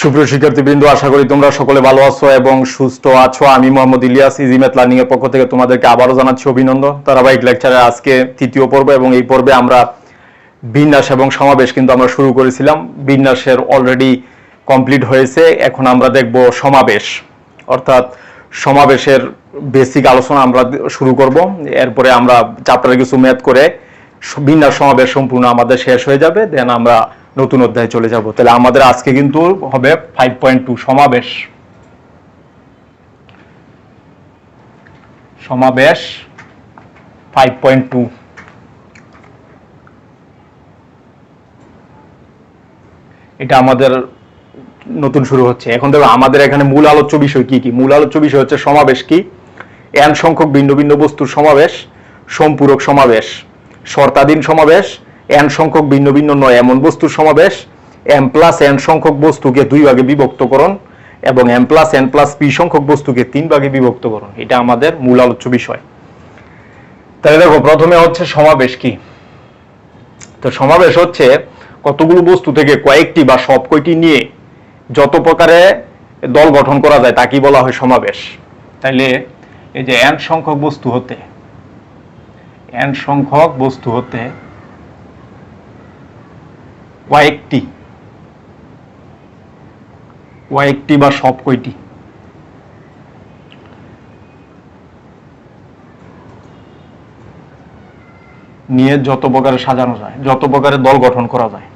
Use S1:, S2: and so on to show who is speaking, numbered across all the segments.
S1: সুপ্রিয় শিক্ষার্থীবৃন্দ, আশা করি তোমরা সকলে ভালো আছো এবং সুস্থ আছো। আমি Mohammad Ilias, easy math learning এর পক্ষ থেকে তোমাদেরকে আবারও জানাচ্ছি অভিনন্দন। ধারাবাহিক লেকচারের আজকে তৃতীয় পর্ব এবং এই পর্বে আমরা বিন্যাস এবং সমাবেশ কিন্তু আমরা শুরু করেছিলাম। বিন্যাসের অলরেডি কমপ্লিট হয়েছে, এখন আমরা দেখব সমাবেশ, অর্থাৎ সমাবেশের বেসিক আলোচনা আমরা শুরু করব। এরপরে আমরা চ্যাপ্টারে কিছু ম্যাথ করে বিন্যাস সমাবেশ সম্পূর্ণ আমাদের শেষ হয়ে যাবে, দেন আমরা নতুন অধ্যায়ে চলে যাব। তাহলে আমাদের আজকে কিন্তু হবে 5.2 সমাবেশ। সমাবেশ 5.2। এটা আমাদের নতুন শুরু হচ্ছে। এখন দেখো আমাদের এখানে মূল আলোচ্য বিষয় কি কি। মূল আলোচ্য বিষয় হচ্ছে সমাবেশ কি, n সংখ্যক ভিন্ন ভিন্ন বস্তুর সমাবেশ, সম্পূরক সমাবেশ, শর্তাধীন সমাবেশ, n সংখ্যক ভিন্ন ভিন্ন নয় এমন বস্তুর সমাবেশ, m প্লাস n সংখ্যক বস্তুকে 2 ভাগে বিভক্তকরণ এবং m plus n plus p সংখ্যক বস্তুকে 3 ভাগে বিভক্তকরণ। এটা আমাদের মূল আলোচ্য বিষয়। তাহলে দেখো প্রথমে হচ্ছে সমাবেশ কি। তো সমাবেশ হচ্ছে কতগুলো বস্তু থেকে কয়েকটি বা সব কয়টি নিয়ে যত প্রকারে দল গঠন করা যায় তাকে বলা হয় সমাবেশ। তাইলে এই যে n সংখ্যক বস্তু হতে কয়েকটি বা সব কয়টি নিয়ে যত প্রকারে সাজানো যায়, যত প্রকারে দল গঠন করা যায়,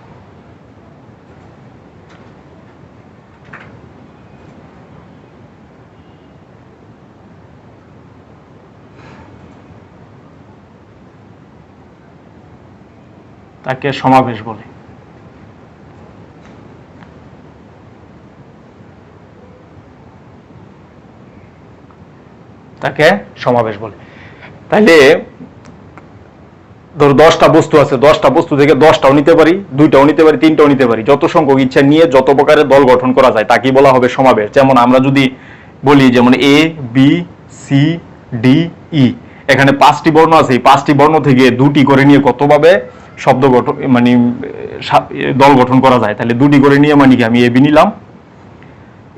S1: তাকে সমাবেশ বলে। তাইলে ধর 10টা বস্তু আছে, 10টা বস্তু থেকে 10টাও নিতে পারি, 2টাও নিতে পারি, 3টাও নিতে পারি। যত সংখ্যক ইচ্ছা নিয়ে যত প্রকারের দল গঠন করা যায় তাকেই বলা হবে সমাবেশ। যেমন আমরা যদি বলি, যেমন এ বি সি ডি ই, এখানে 5টি বর্ণ আছে, এই 5টি বর্ণ থেকে 2টি করে নিয়ে কতভাবে শব্দ গঠন মানে দল গঠন করা যায়। তাহলে 2টি করে নিয়ে মানে কি, আমি এ বি নিলাম,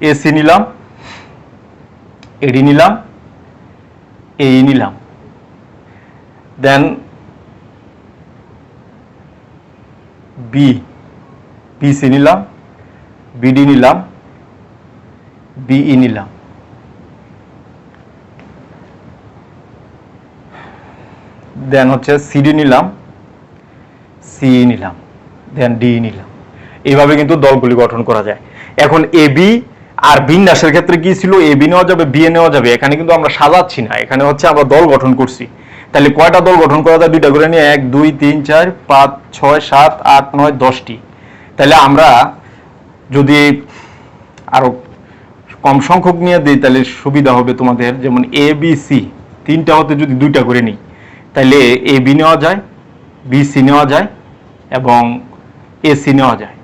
S1: এ সি নিলাম, এডি নিলাম, এই নিলাম, দেন বি সি নিলাম, বিডি নিলাম, বিই নিলাম, দেন হচ্ছে সিডি নিলাম, সি নিলাম, দেন ডি নিলাম। এইভাবে কিন্তু দলগুলি গঠন করা যায়। এখন এ বি আর বিন্যাসের ক্ষেত্রে কি ছিল, এ বি নেওয়া যাবে, বি এ নেওয়া যাবে। এখানে কিন্তু আমরা সাজাচ্ছি না, এখানে হচ্ছে আমরা দল গঠন করছি। তাহলে কয়টা দল গঠন করা যায়, 2টা করে নিয়ে 1 2 3 4 5 6 7 8 9 10টি। তাহলে আমরা যদি আরো কম সংখ্যক নিয়ে দিই তাহলে সুবিধা হবে তোমাদের। যেমন এ বি সি 3টা হতে যদি 2টা করে নিই, তাহলে এ বি নেওয়া যায়, বি সি নেওয়া যায় এবং এ সি নেওয়া যায়।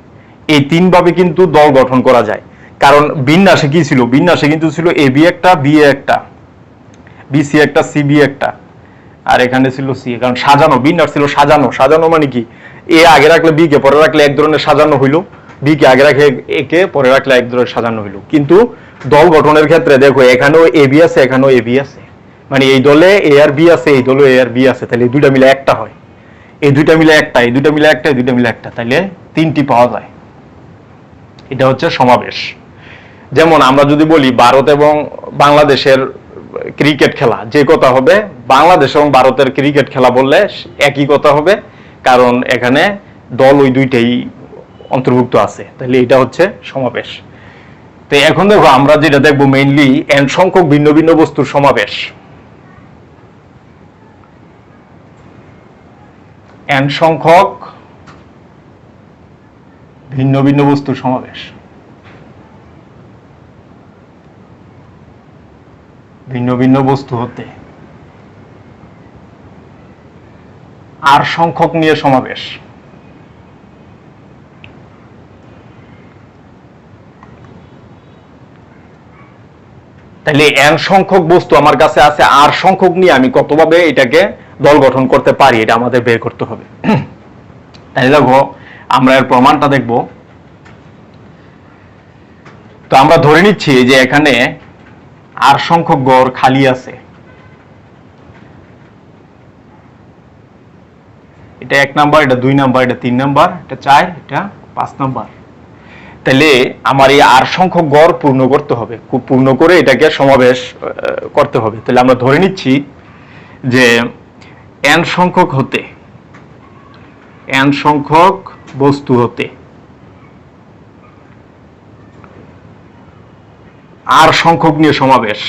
S1: এই 3 ভাবে কিন্তু দল গঠন করা যায়। কারণ বিন্যাসে কি ছিল, বিন্যাসে কিন্তু ছিল এ বি একটা, বি এ একটা, বি সি একটা, সি বি একটা, আর এখানে ছিল সি। কারণ সাজানো, বিন্যাস ছিল সাজানো। সাজানো মানে কি, এ আগে রাখলে বি কে, পরে রাখলে এক ধরনের সাজানো হইলো, বি কে আগে রাখলে এ কে, পরে রাখলে এক ধরনের সাজানো হইলো। কিন্তু দল গঠনের ক্ষেত্রে দেখো, এখানেও এ বি আছে, এখানেও এ বি আছে, মানে এই দলে এ আর বি আছে, এই দলে এ আর বি আছে। তাহলে এই 2টা মিলে একটা হয়, এই 2টা মিলে একটা, এই 2টা মিলে একটা, এই 2টা মিলে একটা, তাহলে 3টি পাওয়া যায়। এটা হচ্ছে সমাবেশ। যেমন আমরা যদি বলি ভারত এবং বাংলাদেশের ক্রিকেট খেলা, যে কথা হবে বাংলাদেশ এবং ভারতের ক্রিকেট খেলা বললে একই কথা হবে, কারণ এখানে দল ওই 2টাই অন্তর্ভুক্ত আছে। তাহলে এটা হচ্ছে সমাবেশ। তো এখন দেখো আমরা যেটা দেখবো মেইনলি n সংখ্যক ভিন্ন ভিন্ন বস্তুর সমাবেশ। n সংখ্যক ভিন্ন ভিন্ন বস্তুর সমাবেশ। ভিন্ন ভিন্ন বস্তু হতে আর সংখ্যক নিয়ে সমাবেশ। তাহলে n সংখ্যক বস্তু আমার কাছে আছে, r সংখ্যক নিয়ে আমি কতভাবে এটাকে দল গঠন করতে পারি এটা আমাদের বের করতে হবে। তাহলে দেখো আমরা এর প্রমাণটা দেখব। তো আমরা ধরে নিচ্ছি যে এখানে আর সংখ্যক গড় খালি আছে, এটা 1 নাম্বার, এটা 2 নাম্বার, এটা 3 নাম্বার, এটা 4, এটা 5 নাম্বার। তাহলে আমার এই আর সংখ্যক গড় পূর্ণ করতে হবে, পূর্ণ করে এটাকে সমাবেশ করতে হবে। তাহলে আমরা ধরে নিচ্ছি যে n সংখ্যক হতে, n সংখ্যক বস্তু হতে আর সংখ্যক নিয়ে সমাবেশ,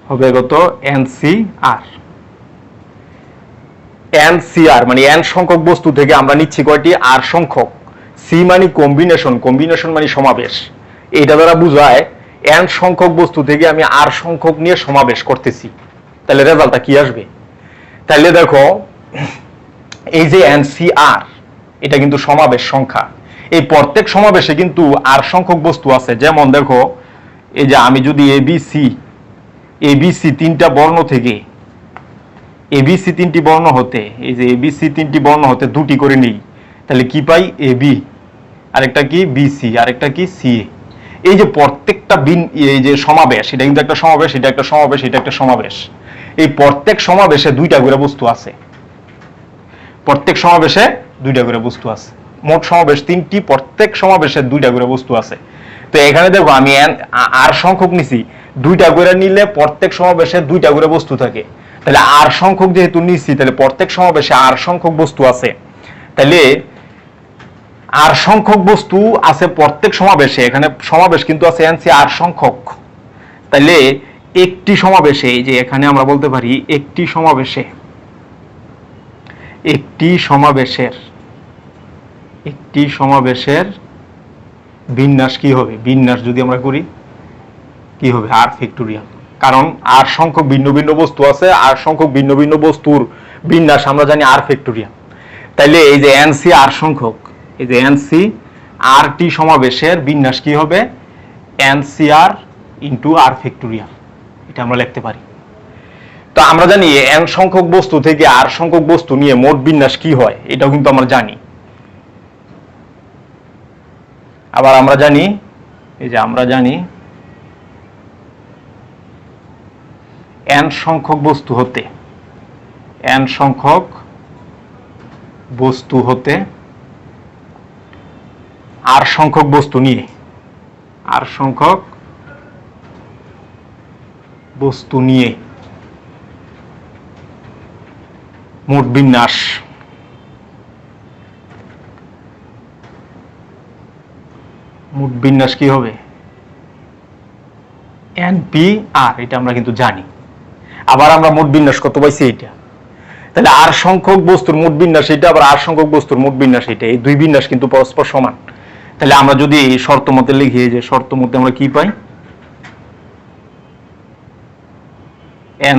S1: হবে কত NCR। NCR মানে n সংখ্যক বস্তু থেকে আমরা নিচ্ছি কয়টি আর সংখ্যক, C মানে কম্বিনেশন, কম্বিনেশন মানে সমাবেশ। এটা দ্বারা বোঝায় n সংখ্যক বস্তু থেকে আমি আর সংখ্যক নিয়ে সমাবেশ করতেছি। তাহলে রেজাল্টটা কি আসবে? তাহলে দেখো এই যে NCR এটা কিন্তু সমাবেশ সংখ্যা, এই প্রত্যেক সমাবেশে কিন্তু আর সংখ্যক বস্তু আছে। যেমন দেখো এই যে আমি যদি ABC 3টা বর্ণ থেকে, ABC 3টি বর্ণ হতে, এই যে ABC 3টি বর্ণ হতে দুটি করে নিই, তাহলে কি পাই? AB, আরেকটা কি BC, আরেকটা কি CA। এই যে প্রত্যেকটা এই যে সমাবেশ, এটা কিন্তু একটা সমাবেশ, এটা একটা সমাবেশ, এটা একটা সমাবেশ। এই প্রত্যেক সমাবেশে দুইটা করে বস্তু আছে, প্রত্যেক সমাবেশে দুইটা করে বস্তু আছে। মোট সমাবেশ 3টি, প্রত্যেক সমাবেশে দুইটা করে বস্তু আছে। তো এখানে দেখো আমি আর সংখ্যক নিছি, দুইটা করে নিলে প্রত্যেক সমাবেশে দুইটা করে বস্তু থাকে। তাহলে আর সংখ্যক যেহেতু নিছি, তাহলে প্রত্যেক সমাবেশে আর সংখ্যক বস্তু আছে। তাহলে আর সংখ্যক বস্তু আছে প্রত্যেক সমাবেশে, এখানে সমাবেশ কিন্তু আছে NCR সংখ্যক। তাহলে একটি সমাবেশে, এই যে এখানে আমরা বলতে পারি একটি সমাবেশের বিন্যাস কি হবে? বিন্যাস যদি আমরা করি কি হবে? R factorial. কারণ আর সংখ্যক ভিন্ন ভিন্ন বস্তু আছে, আর সংখ্যক ভিন্ন ভিন্ন বস্তুর বিন্যাস আমরা জানি আর ফ্যাক্টোরিয়াল। তাইলে এই যে NCR সংখ্যক, এই যে NCRT সমাবেশের বিন্যাস কি হবে? NCR ইন্টু আর ফ্যাক্টোরিয়াল, এটা আমরা লিখতে পারি। তো আমরা জানি n সংখ্যক বস্তু থেকে আর সংখ্যক বস্তু নিয়ে মোট বিন্যাস কি হয়, এটাও কিন্তু আমরা জানি। আবার আমরা জানি, এই যে আমরা জানি n সংখ্যক বস্তু হতে, n সংখ্যক বস্তু হতে আর সংখ্যক বস্তু নিয়ে, আর সংখ্যক বস্তু নিয়ে মোট বিন্যাস কি হবে? NPR, এটা আমরা কিন্তু জানি। আবার আমরা মোট বিন্যাস কত পাইছি? এটা। তাহলে আর সংখ্যক বস্তুর মোট বিন্যাস এটা, আবার আর সংখ্যক বস্তুর মোট বিন্যাস এটা, এই দুই বিন্যাস কিন্তু পরস্পর সমান। তাহলে আমরা যদি এই শর্ত মতে লিখি, যে শর্ত মতে আমরা কি পাই?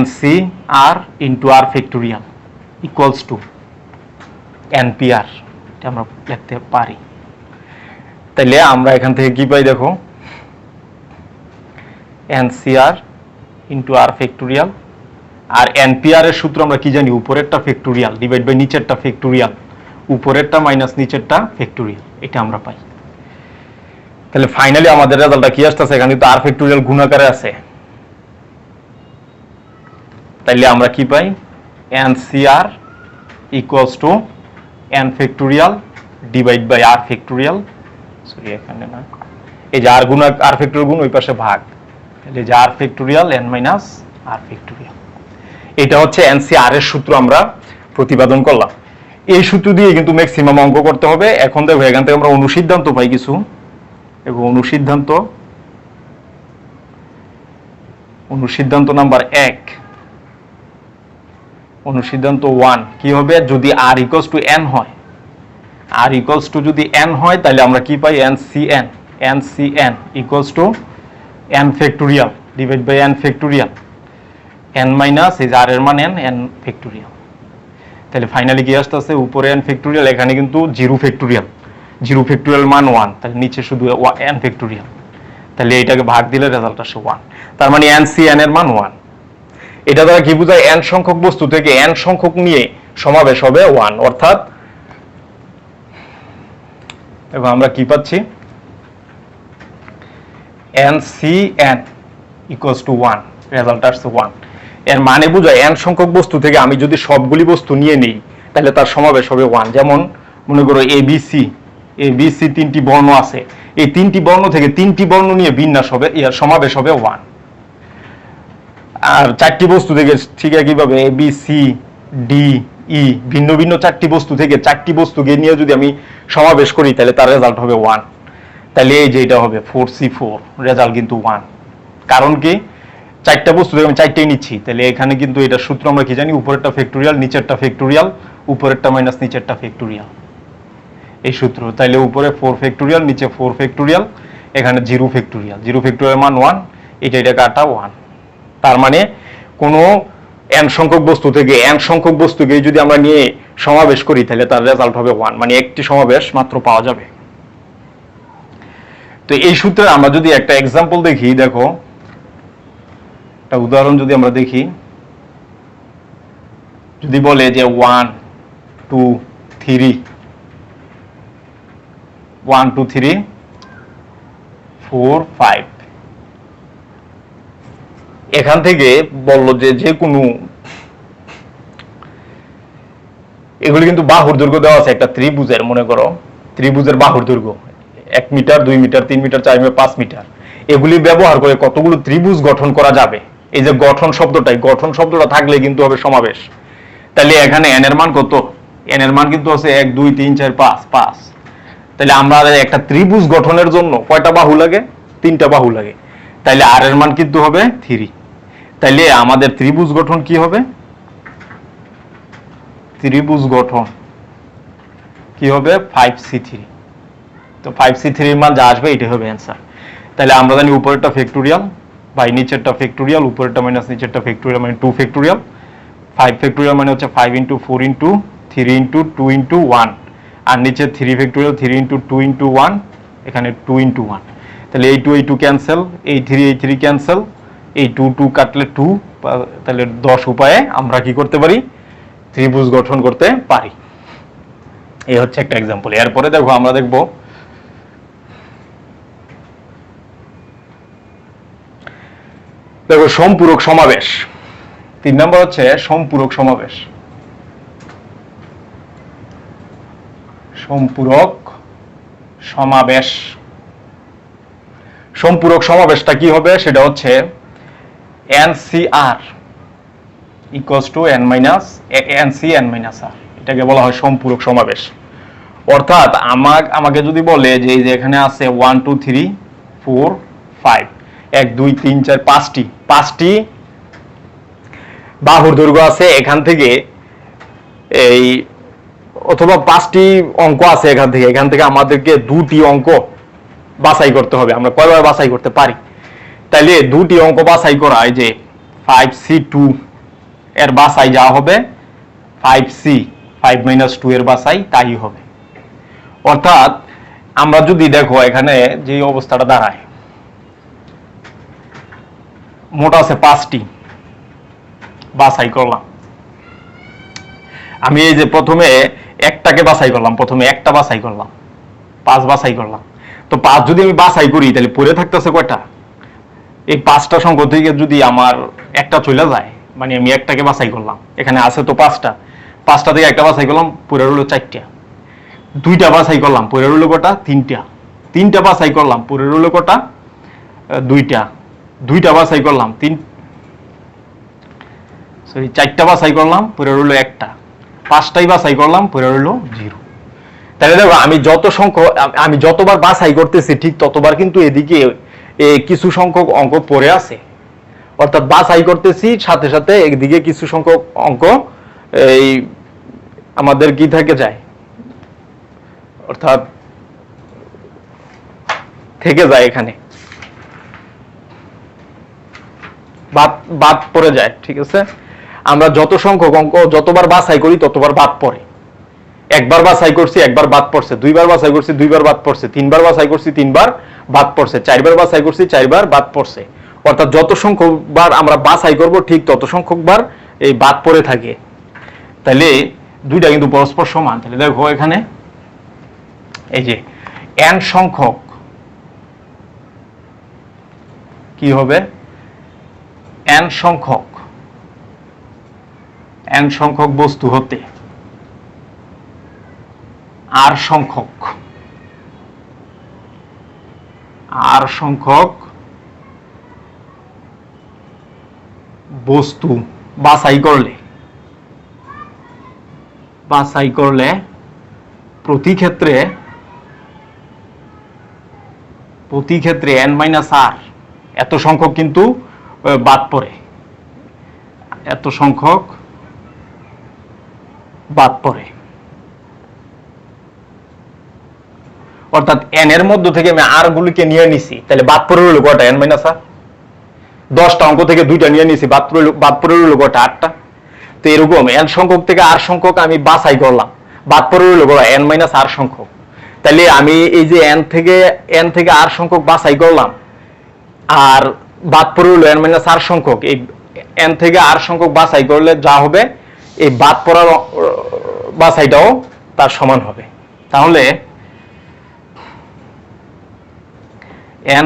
S1: NCR into r factorial equals to NPR, এটা আমরা লিখতে পারি। তাহলে আমরা এখান থেকে কি পাই? দেখো NCR ইন্টু আর ফ্যাক্টোরিয়াল, আর NPR এর সূত্র আমরা কি জানি? উপরেরটা ফ্যাক্টোরিয়াল ডিভাইড বাই নিচেরটা ফ্যাক্টোরিয়াল, উপরেরটা মাইনাস নিচেরটা ফ্যাক্টোরিয়াল, এটা আমরা পাই। তাহলে ফাইনালি আমাদের রেজাল্টটা কি আসতেছে? এখানে তো আর ফ্যাক্টোরিয়াল গুণ আকারে আছে। তাইলে আমরা কি পাই? NCR equals to n factorial divide by আর ফ্যাক্টোরিয়াল, সরি এখানে না, এই যে আর গুণ আর ফ্যাক্টোরিয়াল গুণ ওই পাশে ভাগ, তাহলে যে r factorial n minus r factorial. এটা হচ্ছে NCR এর সূত্র আমরা প্রতিপাদন করলাম। এই সূত্র দিয়ে কিন্তু ম্যাক্সিমাম অঙ্ক করতে হবে। এখন দেখো এখান থেকে আমরা অনুসিদ্ধান্ত পাই কিছু, এবং অনুসিদ্ধান্ত নাম্বার 1, অনুসিদ্ধান্ত 1 কি হবে? যদি r ইকুয়ালস টু n হয়, r ইকুয়ালস টু যদি n হয়, তাহলে আমরা কি পাই? NCN equals to n factorial divide by n factorial, n minus এই যে r এর মান n ফ্যাক্টোরিয়াল। তাহলে ফাইনালি কি আসতেছে? উপরে n ফ্যাক্টোরিয়াল, এখানে কিন্তু 0 ফ্যাক্টোরিয়াল, 0 ফ্যাক্টোরিয়াল মান 1, তাহলে নিচে শুধু n ফ্যাক্টোরিয়াল। তাহলে এটাকে ভাগ দিলে রেজাল্ট আসে 1, তার মানে NCN এর মান 1। এটা দ্বারা কি বোঝায় n সংখ্যক বস্তু থেকে n সংখ্যক নিয়ে সমাবেশ হবে 1, অর্থাৎ এবং আমরা কি পাচ্ছি NCN equals to 1, রেজাল্ট আসছে 1। এর মানে বোঝায় n সংখ্যক বস্তু থেকে আমি যদি সবগুলি বস্তু নিয়ে নেই তাহলে তার সমাবেশ হবে 1। যেমন মনে করো ABC তিনটি বর্ণ আছে, এই তিনটি বর্ণ থেকে তিনটি বর্ণ নিয়ে বিন্যাস হবে, এর সমাবেশ হবে 1। আর চারটি বস্তু থেকে ঠিক একইভাবে ABCDE ভিন্ন ভিন্ন চারটি বস্তু থেকে চারটি বস্তুকে নিয়ে যদি আমি সমাবেশ করি তাহলে তার রেজাল্ট হবে 1। তাহলে এই যে এটা হবে 4C4, রেজাল্ট কিন্তু 1। কারণ কি চারটা বস্তু থেকে আমি চারটেই নিচ্ছি, তাহলে এখানে কিন্তু এটা সূত্র আমরা কি জানি, উপরেরটা ফ্যাক্টোরিয়াল নিচেরটা ফ্যাক্টোরিয়াল, উপরেরটা মাইনাস নিচেরটা ফ্যাক্টোরিয়াল, এই সূত্র। তাহলে উপরে 4 ফ্যাক্টোরিয়াল নিচে 4 ফ্যাক্টোরিয়াল, এখানে 0 ফ্যাক্টোরিয়াল, 0 ফ্যাক্টোরিয়াল মান 1, এটা কাটা 1। তার মানে কোনো n সংখ্যক বস্তু থেকে n সংখ্যক বস্তুকে যদি আমরা নিয়ে সমাবেশ করি তাহলে তার রেজাল্ট হবে 1, মানে একটি সমাবেশ মাত্র পাওয়া যাবে। তো এই সূত্রে আমরা যদি একটা এক্সাম্পল দেখি, দেখো একটা উদাহরণ যদি আমরা দেখি, যদি বলে যে 1 2 3 1 2 3 4 5, এখান থেকে বললো যে কোনো এগুলি কিন্তু বাহুর দৈর্ঘ্য দেওয়া আছে একটা ত্রিভুজের, মনে করো ত্রিভুজের বাহুর দৈর্ঘ্য 1 metre 2 metre 3 metre 4 metre 5 metre, এগুলি ব্যবহার করে কতগুলো ত্রিভুজ গঠন করা যাবে। এই যে গঠন শব্দটা থাকলে কিন্তু হবে সমাবেশ। তাহলে এখানে n এর মান কত, n এর মান কিন্তু আছে 1 2 3 4 5 5। তাহলে আমরা একটা ত্রিভুজ গঠনের জন্য কয়টা বাহু লাগে, 3টা বাহু লাগে, তাহলে r এর মান কিন্তু হবে 3। তাহলে আমাদের ত্রিভুজ গঠন কি হবে, ত্রিভুজ গঠন কি হবে 5C3। তো 5C3 এর মান যা আসবে এটাই হবে অ্যান্সার। তাহলে আমরা জানি উপরেরটা ফ্যাক্টোরিয়াল বাই নিচেরটা ফ্যাক্টোরিয়াল, উপরেরটা মাইনাস নিচেরটা ফ্যাক্টোরিয়াল, মানে 2 ফ্যাক্টোরিয়াল। 5 ফ্যাক্টোরিয়াল মানে হচ্ছে 5 × 4 × 3 × 2 × 1, আর নিচে 3 ফ্যাক্টোরিয়াল 3 × 2 × 1, এখানে 2 × 1। তাহলে এই 2 ক্যান্সেল, এই 3 ক্যান্সেল, এই 2 কাটলে 2, তাহলে 10 উপায়ে আমরা কি করতে পারি, ত্রিভুজ গঠন করতে পারি। এই হচ্ছে একটা এক্সাম্পল। এরপরে দেখো আমরা দেখব সম্পূরক সমাবেশ। 3 নম্বর হচ্ছে সম্পূরক সমাবেশ। সম্পূরক সমাবেশটা কি হবে, সেটা হচ্ছে NCR equals to NC(n-r), এটাকে বলা হয় সম্পূরক সমাবেশ। অর্থাৎ আমাকে যদি বলে যে এই যে এখানে আছে 1 2 3 4 5, 1 2 3 4 5টি বাহুর দৈর্ঘ্য আছে, এখান থেকে এই অথবা 5টি অঙ্ক আছে, এখান থেকে আমাদেরকে 2টি অঙ্ক বাছাই করতে হবে। আমরা কয়বার বাছাই করতে পারি, তাইলে 2টি অঙ্ক বাছাই করা, এই যে 5C2 এর বাছাই যা হবে 5C 5 - 2 এর বাছাই তাই হবে। অর্থাৎ আমরা যদি দেখো এখানে যে অবস্থাটা দাঁড়ায়, মোট আছে 5টি, বাছাই করলাম আমি, এই যে প্রথমে একটাকে বাছাই করলাম, প্রথমে একটা বাছাই করলাম, 5 বাছাই করলাম। তো 5 যদি আমি বাছাই করি তাহলে পড়ে থাকতেছে কয়টা, এই 5টা সংখ্যা থেকে যদি আমার একটা চলে যায়, মানে আমি একটাকে বাছাই করলাম, এখানে আছে তো 5টা থেকে একটা বাছাই করলাম, পড়ে রইল 4টা। 2টা বাছাই করলাম, পড়ে রইল কটা, 3টা বাছাই করলাম, পড়ে রইল কটা, 2টা বাছাই করলাম, 4টা বাছাই করলাম, পড়ে রইল 1টা, 5টাই বাছাই করলাম, পড়ে রইল 0। তাহলে দেখো আমি যতবার বাছাই করতেছি ঠিক ততবার কিন্তু এদিকে কিছু সংখ্যক অঙ্ক পড়ে আছে। অর্থাৎ বাছাই করতেছি সাথে সাথে একদিকে কিছু সংখ্যক অঙ্ক এই আমাদের কি থেকে যায়, অর্থাৎ থেকে যায়, এখানে বাদ পড়ে যায়। ঠিক আছে, আমরা যত সংখ্যক অঙ্ক যতবার বাছাই করি ততবার বাদ পড়ে। একবার বাছাই করছি একবার বাদ পড়ছে, 2বার বাছাই করছি 2বার বাদ পড়ছে, 3বার বাছাই করছি 3বার বাদ পড়ছে, 4বার বাছাই করছি 4বার বাদ পড়ছে। অর্থাৎ যত সংখ্যক বার আমরা বাছাই করব ঠিক তত সংখ্যক বার এই বাদ পড়ে থাকে। তাহলে দুইটা কিন্তু পরস্পর সমান। তাহলে দেখো এখানে এই যে n সংখ্যক কি হবে, n সংখ্যক বস্তু হতে r সংখ্যক বস্তু বাছাই করলে প্রতি ক্ষেত্রে n - r এত সংখ্যক কিন্তু বাদ পড়ে, এত সংখ্যক বাদ পড়ে। অর্থাৎ n এর মধ্য থেকে আমি r গুলিকে নিয়ে নিছি, তাহলে বাদ পড়ে রইল কয়টা, n - r। 10টা অঙ্ক থেকে 2টা নিয়ে নিছি, বাদ পড়ে রইল কয়টা, 8টা। তো এরকম n সংখ্যক থেকে r সংখ্যক আমি বাছাই করলাম, বাদ পড়ে রইল কয়টা, n - r সংখ্যক। তাহলে আমি এই যে n থেকে r সংখ্যক বাছাই করলাম আর বাদ পড়ে রইল n - r সংখ্যক, এই n থেকে r সংখ্যক বাছাই করলে যা হবে এই বাদ পড়ার বাছাইটাও তার সমান হবে। তাহলে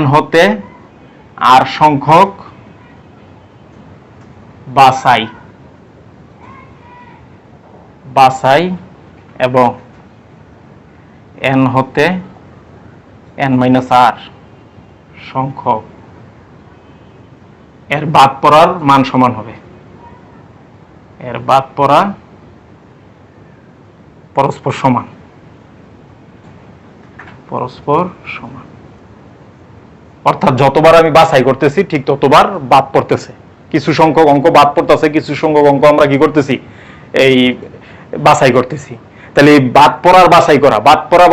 S1: n হতে r সংখ্যক বাছাই এবং n হতে n - r সংখ্যক এর বাদ পড়ার মান সমান হবে, এর বাদ পড়া পরস্পর সমান। অর্থাৎ যতবার আমি বাছাই করতেছি ঠিক ততবার বাদ পড়তেছে, কিছু সংখ্যক অঙ্ক বাদ পড়তেছে, কিছু সংখ্যক অঙ্ক আমরা কি করতেছি, এই বাছাই করতেছি। তাহলে এই বাদ পড়ার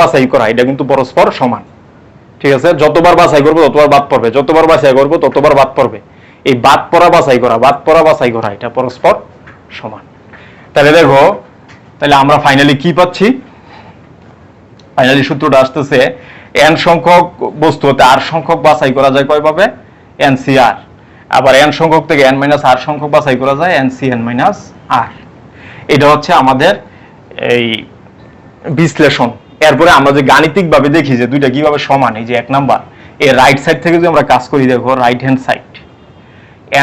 S1: বাছাই করা এটা কিন্তু পরস্পর সমান। ঠিক আছে, যতবার বাছাই করবো ততবার বাদ পড়বে, যতবার বাছাই করবো ততবার বাদ পড়বে। এই বাদ পড়া বাছাই করা এটা পরস্পর সমান। তাহলে দেখো, তাহলে আমরা ফাইনালি কি পাচ্ছি, ফাইনালি সূত্রটা আসতেছে n সংখ্যক বস্তু হতে r সংখ্যক বাছাই করা যায় কয়ভাবে, NCR। আবার n সংখ্যক থেকে n - r সংখ্যক বাছাই করা যায় NCn - r। এটা হচ্ছে আমাদের এই বিশ্লেষণ। এরপরে আমরা যে গাণিতিকভাবে দেখি যে দুইটা কিভাবে সমান, এই যে 1 নাম্বার এই রাইট সাইড থেকে যদি আমরা কাজ করি, দেখো right hand side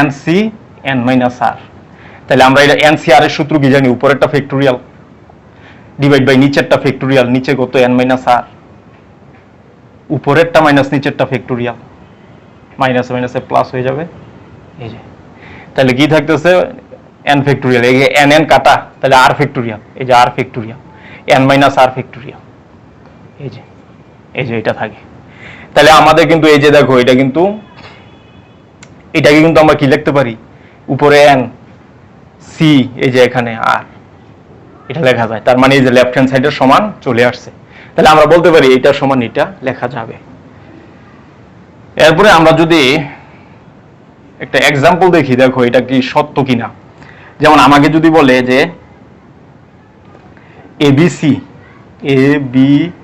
S1: NCn - r। তাহলে আমরা এটা NCR এর সূত্র কি জানি, উপরেরটা ফ্যাক্টোরিয়াল ডিভাইড বাই নিচেরটা ফ্যাক্টোরিয়াল, নিচে কত n - r, উপরেরটা মাইনাস নিচেরটা ফ্যাক্টোরিয়াল, মাইনাস মাইনাসে প্লাস হয়ে যাবে। এই যে তাহলে কি থাকতেছে, n ফ্যাক্টোরিয়াল, এই যে n কাটা, তাহলে r ফ্যাক্টোরিয়াল, এই যে r factorial, n - r factorial, এই যে এটা থাকে। তাহলে আমাদের কিন্তু এই যে দেখো এটাকে কিন্তু আমরা কি লিখতে পারি, উপরে n, c, এই যে এখানে r, এটা লেখা যায়। তার মানে এই যে লেফট হ্যান্ড সাইডের সমান চলে আসছে। তাহলে আমরা বলতে পারি এটা সমান এটা লেখা যাবে। এরপরে আমরা যদি একটা এক্সাম্পল দেখি, দেখো এটা কি সত্য কিনা। যেমন আমাকে যদি বলে যে ABC ABCDE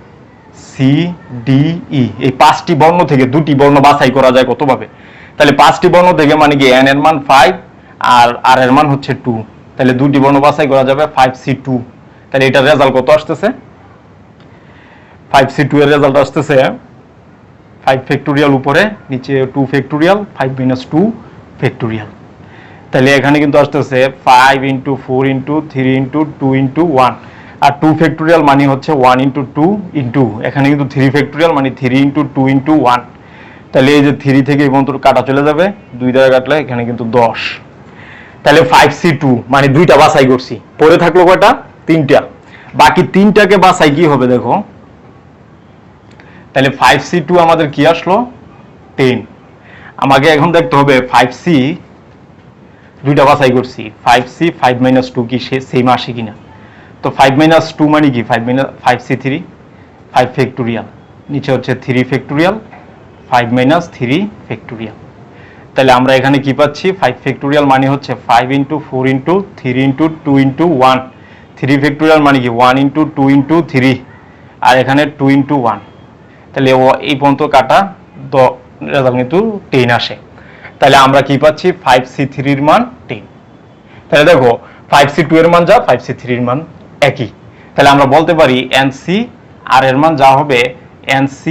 S1: এই 5টি বর্ণ থেকে 2টি বর্ণ বাছাই করা যায় কতভাবে, তাহলে 5টি বর্ণ থেকে মানে কি n এর মান 5 আর r এর মান হচ্ছে 2, তাহলে 2টি বর্ণ বাছাই করা যাবে 5C2। তাহলে এটার রেজাল্ট কত আসতেছে, 5C2 এর রেজাল্ট আসতেছে 5 ফ্যাক্টোরিয়াল উপরে, নিচে 2 ফ্যাক্টোরিয়াল, 5 - 2 ফ্যাক্টোরিয়াল। তাহলে এখানে কিন্তু আসতেছে 5 × 4 × 3 × 2 × 1, আর 2 ফ্যাক্টোরিয়াল মানে হচ্ছে 1 × 2 × এখানে কিন্তু 3 ফ্যাক্টোরিয়াল মানে 3 × 2 × 1। তাহলে এই যে 3 থেকে এই পর্যন্ত কাটা চলে যাবে, 2 দ্বারা কাটলে এখানে কিন্তু 10। তাহলে 5C2 মানে 2টা বাছাই করছি, পরে থাকলো কয়টা, 3টা। বাকি 3টাকে বাছাই কি হবে দেখো, তাহলে 5C2 আমাদের কি আসলো 10। আমাকে এখন দেখতে হবে 5C 2টা বাছাই করছি, 5C 5 - 2 কি সেম আসে কিনা। তো 5 - 2 মানে কি 5C3 5 ফ্যাক্টোরিয়াল, নিচে হচ্ছে 3 ফ্যাক্টোরিয়াল, 5 - 3 ফ্যাক্টোরিয়াল। তাহলে আমরা এখানে কি পাচ্ছি, 5 ফ্যাক্টোরিয়াল মানে হচ্ছে 5 × 4 × 3 × 2 × 1, 3 ফ্যাক্টোরিয়াল মানে কি 1 × 2 × 3, আর এখানে 2 × 1। তাহলে এই পর্যন্ত কাটা রেজাল্ট কিন্তু 10 আসে। তাহলে আমরা কি পাচ্ছি 5c3 এর মান 10। তাহলে দেখো 5c2 এর মান যা 5c3 এর মান একই, তাহলে আমরা বলতে পারি nc r এর মান যা হবে nc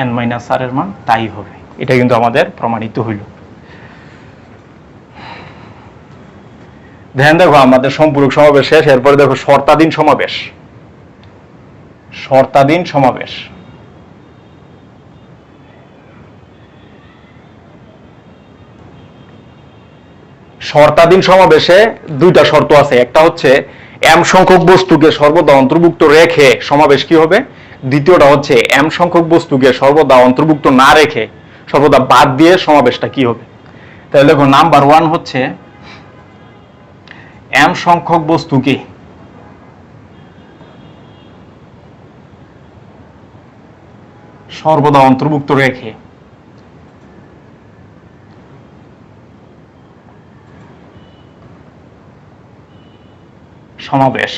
S1: n - r এর মান তাই হবে। এটা কিন্তু আমাদের প্রমাণিত হইল। ধ্যান দেখো আমাদের সম্পূরক সমাবেশ শেষ, এরপরে দেখো শর্তাধীন সমাবেশ। শর্তাধীন সমাবেশ শর্তাধীন সমাবেশে দুইটা শর্ত আছে, একটা হচ্ছে m সংখ্যক বস্তুকে সর্বদা অন্তর্ভুক্ত রেখে সমাবেশ কি হবে, দ্বিতীয়টা হচ্ছে m সংখ্যক বস্তুকে সর্বদা অন্তর্ভুক্ত না রেখে সর্বদা বাদ দিয়ে সমাবেশটা কি হবে। তাহলে দেখো নাম্বার 1 হচ্ছে m সংখ্যক বস্তুকে সর্বদা অন্তর্ভুক্ত রেখে সমাবেশ।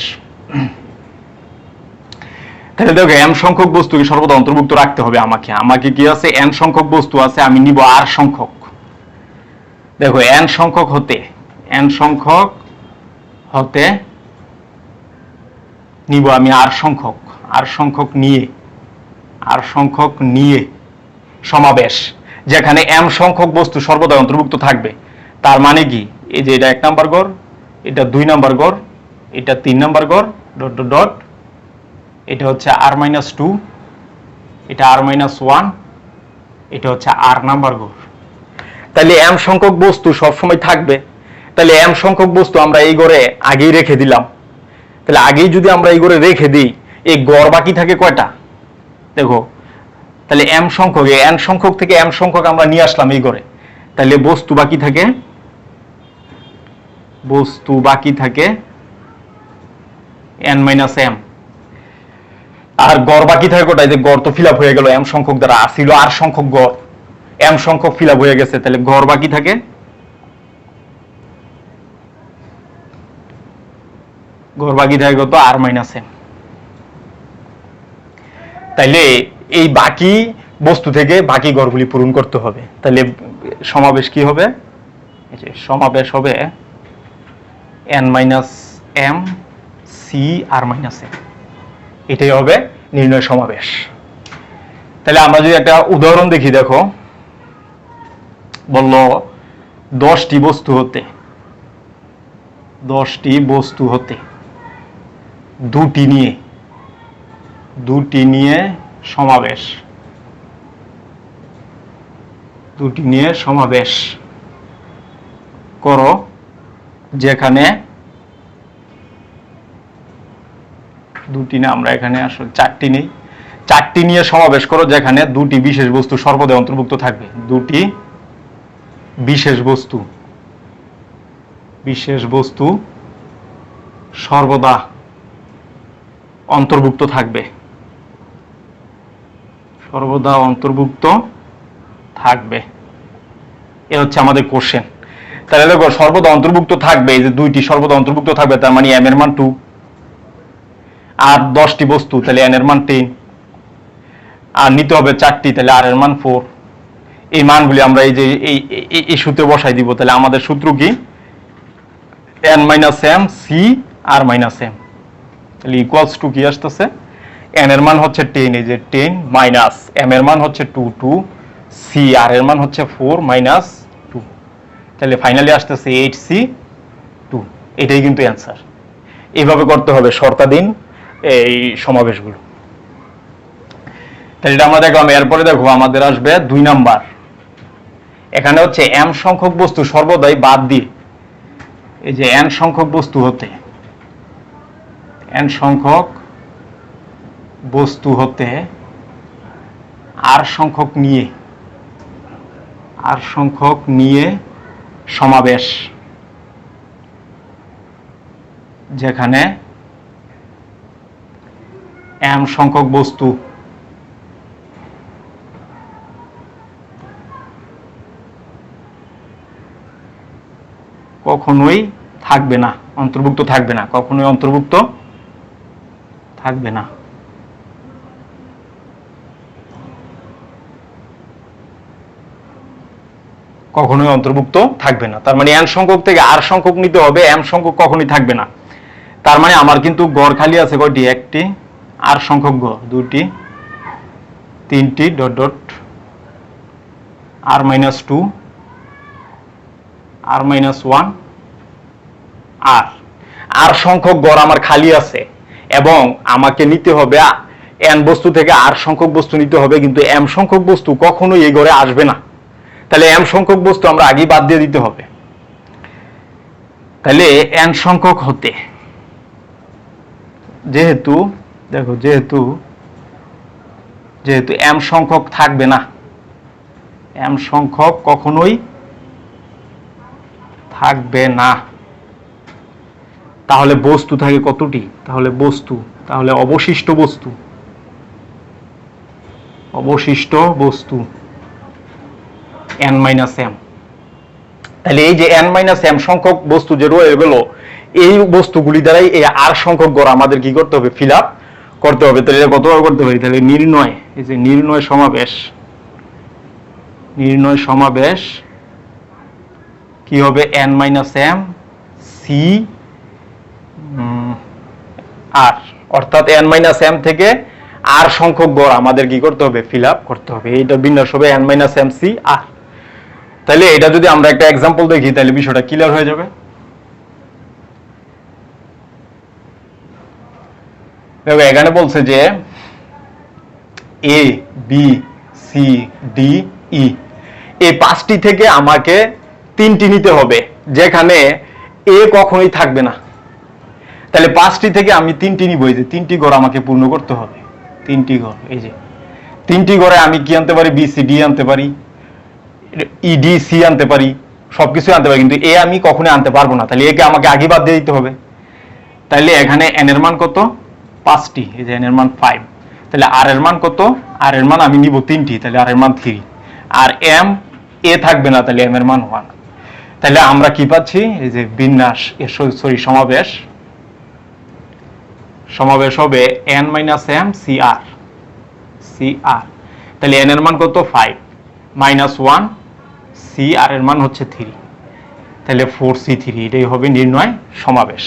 S1: তাহলে দেখো m সংখ্যক বস্তুকে সর্বদা অন্তর্ভুক্ত রাখতে হবে আমাকে কি আছে n সংখ্যক বস্তু আছে, আমি নিব r সংখ্যক। দেখো n সংখ্যক হতে নিব আমি r সংখ্যক নিয়ে সমাবেশ যেখানে m সংখ্যক বস্তু সর্বদা অন্তর্ভুক্ত থাকবে। তার মানে কি, এই যে এটা 1 নাম্বার ঘর, এটা 2 নাম্বার ঘর, এটা 3 নাম্বার ঘর, ডট ডট ডট, এটা হচ্ছে r-2, এটা r-1, এটা হচ্ছে r নাম্বার ঘর। তাহলে m সংখ্যক বস্তু সবসময় থাকবে। তাহলে m সংখ্যক বস্তু আমরা এই ঘরে আগেই রেখে দিলাম। তাহলে আগেই যদি আমরা এই ঘরে রেখে দিই, এই গড় বাকি থাকে কয়টা দেখো, তাহলে m সংখ্যক n সংখ্যক থেকে m সংখ্যক আমরা নিয়ে আসলাম এই ঘরে, তাহলে বস্তু বাকি থাকে n - m, আর গড় বাকি থাকে কোটায়, যে গড় তো ফিল আপ হয়ে গেল m সংখ্যক দ্বারা, ছিল r সংখ্যক গড়, m সংখ্যক ফিল আপ হয়ে গেছে, তাহলে গড় বাকি থাকে কত r - m। তাইলে এই বাকি বস্তু থেকে বাকি গড়গুলি পূরণ করতে হবে। তাহলে সমাবেশ কি হবে, এই যে সমাবেশ হবে n - m c r - m, এটাই হবে নির্ণয় সমাবেশ। তাহলে আমরা যদি একটা উদাহরণ দেখি, দেখো বলল 10টি বস্তু হতে দুটি নিয়ে সমাবেশ করো, যেখানে দুটি না, আমরা এখানে আসলে 4টি নেই, 4টি নিয়ে সমাবেশ করো যেখানে দুটি বিশেষ বস্তু সর্বদা অন্তর্ভুক্ত থাকবে। দুটি বিশেষ বস্তু সর্বদা অন্তর্ভুক্ত থাকবে, এ হচ্ছে আমাদের কোশ্চেন। তাহলে দেখো সর্বদা অন্তর্ভুক্ত থাকবে, এই যে দুইটি সর্বদা অন্তর্ভুক্ত থাকবে, তার মানে m এর মান 2, আর 10টি বস্তু তাহলে n এর মান 10, আর নিতে হবে 4টি, তাহলে r এর মান 4। এই মানগুলি আমরা এই যে এই সূত্রে বসাই দিব। তাহলে আমাদের সূত্র কি, n - m c r - m, তাহলে ইকুয়ালস টু কি আসতেছে, n এর মান হচ্ছে 10, এই যে 10 মাইনাস m এর মান হচ্ছে 2 c r এর মান হচ্ছে 4 - 2, তাহলে ফাইনালি আসতেছে 8c2। এটাই কিন্তু অ্যান্সার। এইভাবে করতে হবে শর্তাধীন এই সমাবেশগুলো। তাহলে এটা আমরা দেখলাম। এরপরে দেখো আমাদের আসবে 2 নাম্বার। এখানে হচ্ছে m সংখ্যক বস্তু সর্বদাই বাদ দিয়ে, এই যে n সংখ্যক বস্তু হতে r সংখ্যক নিয়ে সমাবেশ, যেখানে m সংখ্যক বস্তু কখনোই অন্তর্ভুক্ত থাকবে না। কখনোই অন্তর্ভুক্ত থাকবে না। তার মানে n সংখ্যক থেকে r সংখ্যক নিতে হবে, m সংখ্যক কখনোই থাকবে না। তার মানে আমার কিন্তু গড় খালি আছে কয়টি? একটি। r সংখ্যক গড় দুটি, তিনটি, dot dot r-2, r-1, r সংখ্যক গড় আমার খালি আছে এবং আমাকে নিতে হবে n বস্তু থেকে r সংখ্যক বস্তু নিতে হবে, কিন্তু m সংখ্যক বস্তু কখনোই এই গড়ে আসবে না। তাহলে m সংখ্যক বস্তু আমরা আগেই বাদ দিয়ে দিতে হবে। তাহলে n সংখ্যক হতে যেহেতু দেখো যেহেতু m সংখ্যক থাকবে না, m সংখ্যক কখনোই থাকবে না, তাহলে বস্তু থাকে কতটি? তাহলে অবশিষ্ট বস্তু n-m। তাহলে এই যে n-m সংখ্যক বস্তু যে রয়ে গেল, এই বস্তুগুলি দ্বারাই এই r সংখ্যক গড় আমাদের কি করতে হবে? ফিল আপ করতে হবে। তাহলে কতবার করতে পারি? তাহলে নির্ণয়, এই যে নির্ণয় সমাবেশ কি হবে? n-m c r, অর্থাৎ n-m থেকে r সংখ্যক গড় আমাদের কি করতে হবে? ফিল আপ করতে হবে। এইটা বিন্যাস হবে n-m c r। তাহলে এটা যদি আমরা একটা এক্সাম্পল দেখি তাহলে বিষয়টা ক্লিয়ার হয়ে যাবে। দেখো এখানে বলছে যে a b c d e, এই পাঁচটি থেকে আমাকে তিনটি নিতে হবে যেখানে a কখনোই থাকবে না। তাহলে পাঁচটি থেকে আমি তিনটি নিব, এই যে তিনটি গড় আমাকে পূর্ণ করতে হবে। তিনটি গড়, এই যে তিনটি গড়ে আমি কি আনতে পারি? বি সি ডি আনতে পারি, ই ডি সি আনতে পারি, সবকিছু আনতে পারি, কিন্তু এ আমি কখনোই আনতে পারবো না। তাহলে একে আমাকে আগে বাদ দিয়ে দিতে হবে। তাহলে এখানে n এর মান কত? 5টি, এই যে n এর মান 5। তাহলে r এর মান কত? r এর মান আমি নিব 3টি, তাহলে r এর মান 3। আর m a থাকবে না, তাহলে m এর মান 1। তাহলে আমরা কি পাচ্ছি? এই যে বিন্যাস, সমাবেশ হবে n-m cr। তাহলে n এর মান কত? 5 -1, cr এর মান হচ্ছে 3, তাহলে 4c3। এটাই হবে নির্ণয় সমাবেশ,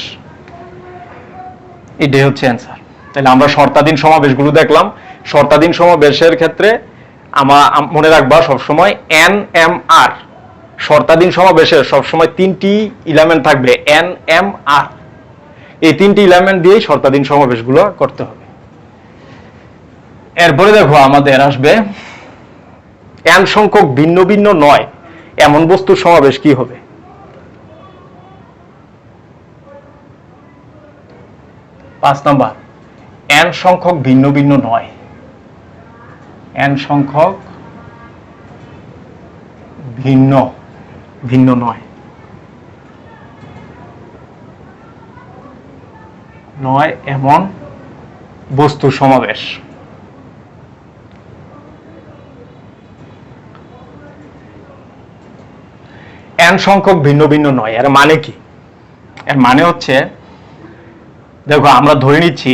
S1: এটাই হচ্ছে অ্যান্সার। তাহলে আমরা শর্তাধীন সমাবেশগুলো দেখলাম। শর্তাধীন সমাবেশের ক্ষেত্রে মনে রাখবা সবসময় n-m-r, শর্তাধীন সমাবেশের সবসময় তিনটি এলিমেন্ট থাকবে n-m-r, এই তিনটি এলিমেন্ট দিয়েই শর্তাধীন সমাবেশগুলো করতে হবে। এরপরে দেখো আমাদের আসবে n সংখ্যক ভিন্ন ভিন্ন নয় এমন বস্তুর সমাবেশ কি হবে? 5 নাম্বার, n সংখ্যক ভিন্ন ভিন্ন নয়, n সংখ্যক ভিন্ন ভিন্ন নয় এমন বস্তুর সমাবেশ। n সংখ্যক ভিন্ন ভিন্ন নয়, এর মানে কি? এর মানে হচ্ছে, দেখো আমরা ধরে নিচ্ছি,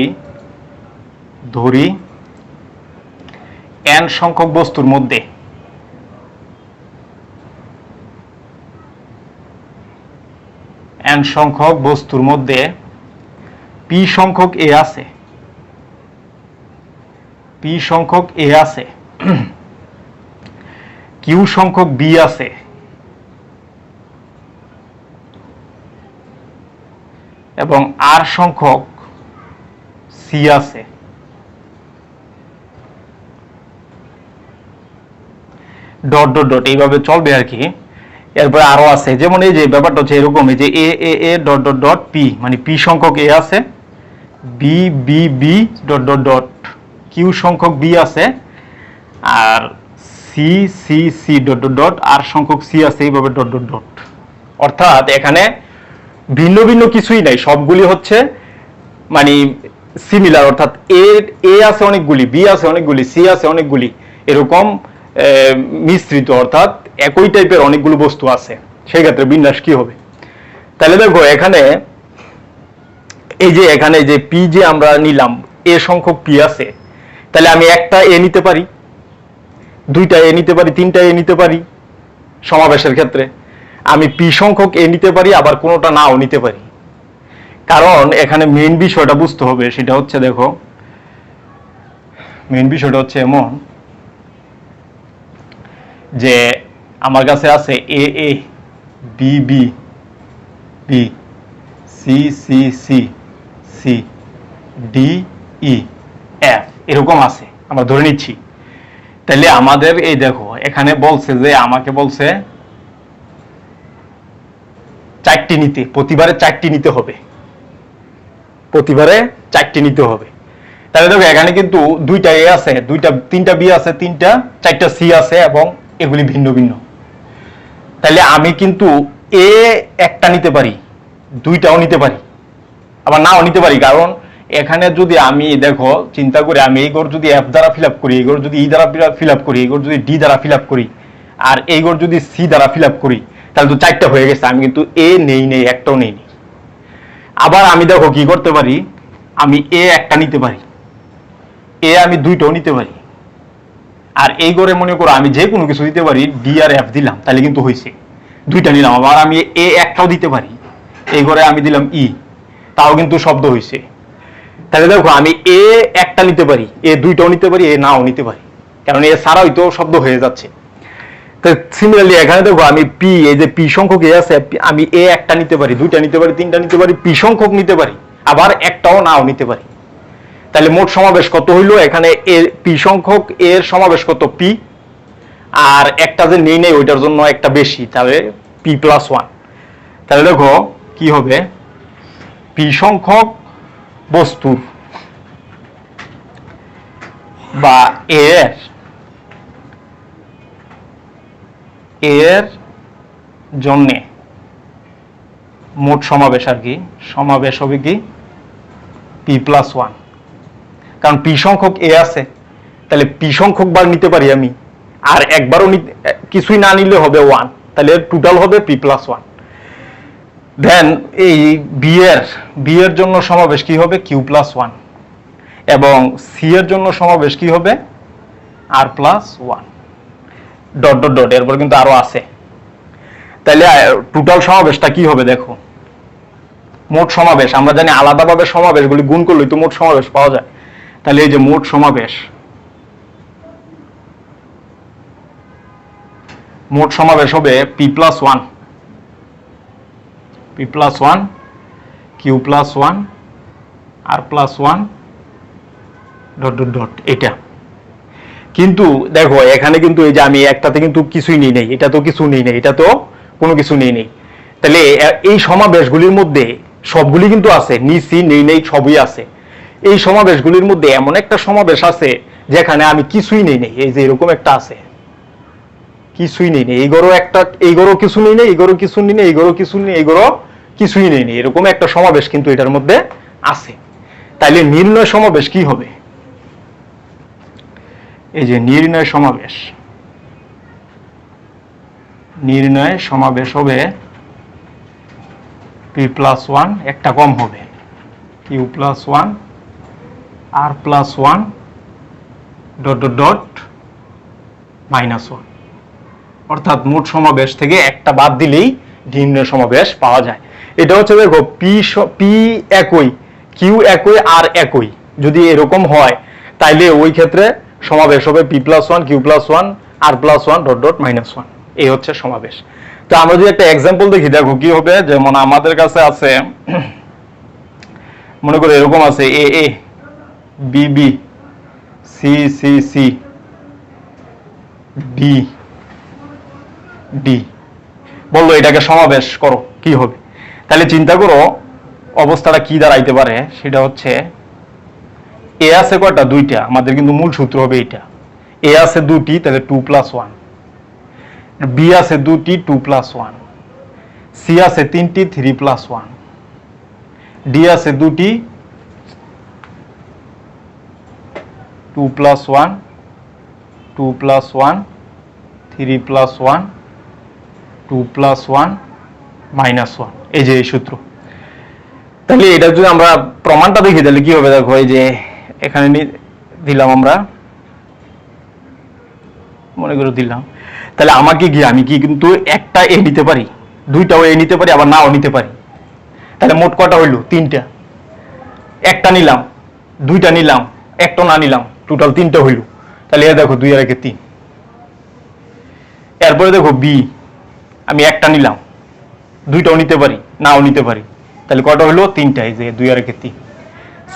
S1: n সংখ্যক বস্তুর মধ্যে p সংখ্যক a আছে, q সংখ্যক b আছে এবং r সংখ্যক c আছে। ডট ডট ডট এইভাবে চলবে আর কি। এরপরে আরো আছে, যেমন এই যে ব্যাপারটা হচ্ছে এরকম, এই যে a a a dot dot dot p, মানে পি সংখ্যক এ আছে, b b b dot dot dot q সংখ্যক বি আছে, আর c c c dot dot dot r সংখ্যক সি আছে, এইভাবে ডট ডট ডট। অর্থাৎ এখানে ভিন্ন ভিন্ন কিছুই নাই, সবগুলি হচ্ছে মানে সিমিলার। অর্থাৎ এ আছে অনেকগুলি, বি আছে অনেকগুলি, সি আছে অনেকগুলি, এরকম মিশ্রিত, অর্থাৎ একই টাইপের অনেকগুলো বস্তু আছে। সেই ক্ষেত্রে বিন্যাস কি হবে? তাহলে দেখো এখানে এই যে এখানে যে পি যে আমরা নিলাম, এ সংখ্যক পি আছে, তাহলে আমি একটা এ নিতে পারি, দুইটা এ নিতে পারি, তিনটা এ নিতে পারি, সমাবেশের ক্ষেত্রে আমি পি সংখ্যক এ নিতে পারি, আবার কোনোটা নাও নিতে পারি। কারণ এখানে মেইন বিষয়টা বুঝতে হবে, সেটা হচ্ছে দেখো মেইন বিষয়টা হচ্ছে এমন যে আমার কাছে আছে a a, b b, b c c c, c d e, f, এরকম আছে আমরা ধরে নিচ্ছি। তাহলে আমাদের এই দেখো এখানে বলছে যে আমাকে বলছে 4টি নিতে, প্রতিবারে 4টি নিতে হবে, প্রতিবারে 4টি নিতে হবে। তাহলে দেখো এখানে কিন্তু 2টা এ আছে, 3টা বি আছে, 4টা সি আছে, এবং এগুলি ভিন্ন ভিন্ন। তাহলে আমি কিন্তু এ একটা নিতে পারি, 2টাও নিতে পারি, আবার নাও নিতে পারি। কারণ এখানে যদি আমি দেখো চিন্তা করি, আমি এই ঘর যদি এফ দ্বারা ফিল আপ করি, এই ঘর যদি ই দ্বারা ফিল আপ করি, এই ঘর যদি ডি দ্বারা ফিল আপ করি, আর এই ঘর যদি সি দ্বারা ফিল আপ করি, তাহলে তো 4টা হয়ে গেছে। আমি কিন্তু এ নেই, একটাও নেই। আবার আমি দেখো কি করতে পারি, আমি এ একটা নিতে পারি, এ আমি 2টাও নিতে পারি, আর এই ঘরে মনে করো আমি যে কোনো কিছু দিতে পারি, ডি আর এফ দিলাম, তাহলে কিন্তু হয়েছে, 2টা নিলাম। আবার আমি এ একটাও দিতে পারি, এই ঘরে আমি দিলাম ই, তাও কিন্তু শব্দ হয়েছে। তাহলে দেখো আমি এ একটা নিতে পারি, এ 2টাও নিতে পারি, এ নাও নিতে পারি, কারণ এ ছাড়াই তো শব্দ হয়ে যাচ্ছে। তো সিমিলারলি এখানে দেখো আমি পি, এই যে পি সংখ্যক এ আছে, আমি এ একটা নিতে পারি, 2টা নিতে পারি, 3টা নিতে পারি, পি সংখ্যক নিতে পারি, আবার একটাও নাও নিতে পারি। তাহলে মোট সমাবেশ কত হইলো, এখানে এর পি সংখ্যক এর সমাবেশ কত, পি, আর একটা যে নেই ওইটার জন্য একটা বেশি, তাহলে পি প্লাস 1। তাহলে দেখো কি হবে, পি সংখ্যক বস্তুর বা এর জন্যে মোট সমাবেশ আর কি, সমাবেশ হবে কি পি প্লাস 1। কারণ পি সংখ্যক এ আছে, তাহলে পি সংখ্যক বার নিতে পারি আমি, আর একবারও কিছুই না নিলে হবে 1, তাহলে টোটাল হবে পি প্লাস 1। দেন এই বি এর জন্য সমাবেশ কি হবে, কিউ প্লাস 1, এবং সি এর জন্য সমাবেশ কি হবে, আর প্লাস 1, ডট ডট ডট, এরপর কিন্তু আরো আছে। তাহলে টোটাল সমাবেশটা কি হবে দেখো, মোট সমাবেশ আমরা জানি আলাদাভাবে সমাবেশগুলি গুণ করলেই তো মোট সমাবেশ পাওয়া যায়। তাহলে এই যে মোট সমাবেশ হবে p plus 1, p plus 1, q plus 1, আর প্লাস 1, ডট ডট ডট, এটা। কিন্তু দেখো এখানে কিন্তু এই যে আমি একটাতে কিন্তু কিছুই নেই নেই, এটা তো কিছু নেই নেই, এটা তো কোনো কিছু নেই নেই। তাহলে এই সমাবেশগুলির মধ্যে সবগুলি কিন্তু আছে, নিচি নেই নেই সবই আছে। এই সমাবেশগুলির মধ্যে এমন একটা সমাবেশ আছে যেখানে আমি কিছুই নেই নেই, এই যে এরকম একটা আছে, কিছুই নেই নেই, এই গরো একটা, এই গরো কিছু নেই নেই, এই গরো কিছু নেই নেই, এই গরো কিছু নেই, এই গরো কিছুই নেই নেই, এরকম একটা সমাবেশ কিন্তু এটার মধ্যে আছে। তাইলে নির্ণয় সমাবেশ কি হবে, এই যে নির্ণয় সমাবেশ হবে পি প্লাস 1, একটা কম হবে, কিউ প্লাস 1, আর plus 1, dot dot dot, minus 1। অর্থাৎ মোট সমাবেশ থেকে একটা বাদ দিলেই নির্ণয় সমাবেশ পাওয়া যায়। এটা হচ্ছে দেখো পি একই, কিউ একই, আর একই, যদি এরকম হয় তাইলে ওই ক্ষেত্রে সমাবেশ হবে পি প্লাস 1, কিউ প্লাস 1, আর প্লাস 1, ডট ডট, মাইনাস 1। এই হচ্ছে সমাবেশ। তো আমরা যদি একটা এক্সাম্পল দেখি, দেখো কি হবে, যেমন আমাদের কাছে আছে মনে করে এরকম আছে a a, b b, c c c, d d, বললো এটাকে সমাবেশ করো, কি হবে? তাহলে চিন্তা করো অবস্থাটা কি দাঁড়াইতে পারে, সেটা হচ্ছে এ আছে কয়টা, 2টা, আমাদের কিন্তু মূল সূত্র হবে এইটা, এ আছে 2টি, তাহলে 2 প্লাস 1, বি আছে 2টি, 2 প্লাস 1, সি আছে 3টি, 3 প্লাস 1, ডি আছে 2টি, 2 plus 1, 2 plus 1, 3 plus 1, 2 plus 1, minus 1, এই যে এই সূত্র। তাহলে এটা যদি আমরা প্রমাণটা দেখি তাহলে কি হবে, দেখো এই যে এখানে দিলাম আমরা, মনে করে দিলাম। তাহলে আমাকে গিয়ে আমি কি কিন্তু একটা এ নিতে পারি, দুইটাও এ নিতে পারি, আবার নাও নিতে পারি। তাহলে মোট কটা হইলো? তিনটা। একটা নিলাম, দুইটা নিলাম, একটা না নিলাম, টোটাল তিনটা হইল। তাহলে এ দেখো 2 আর 1 3। এরপরে দেখো বি, আমি একটা নিলাম, দুইটাও নিতে পারি, নাও নিতে পারি, তাহলে কটা হইলো? তিনটা। এই যে 2 আর 1 3।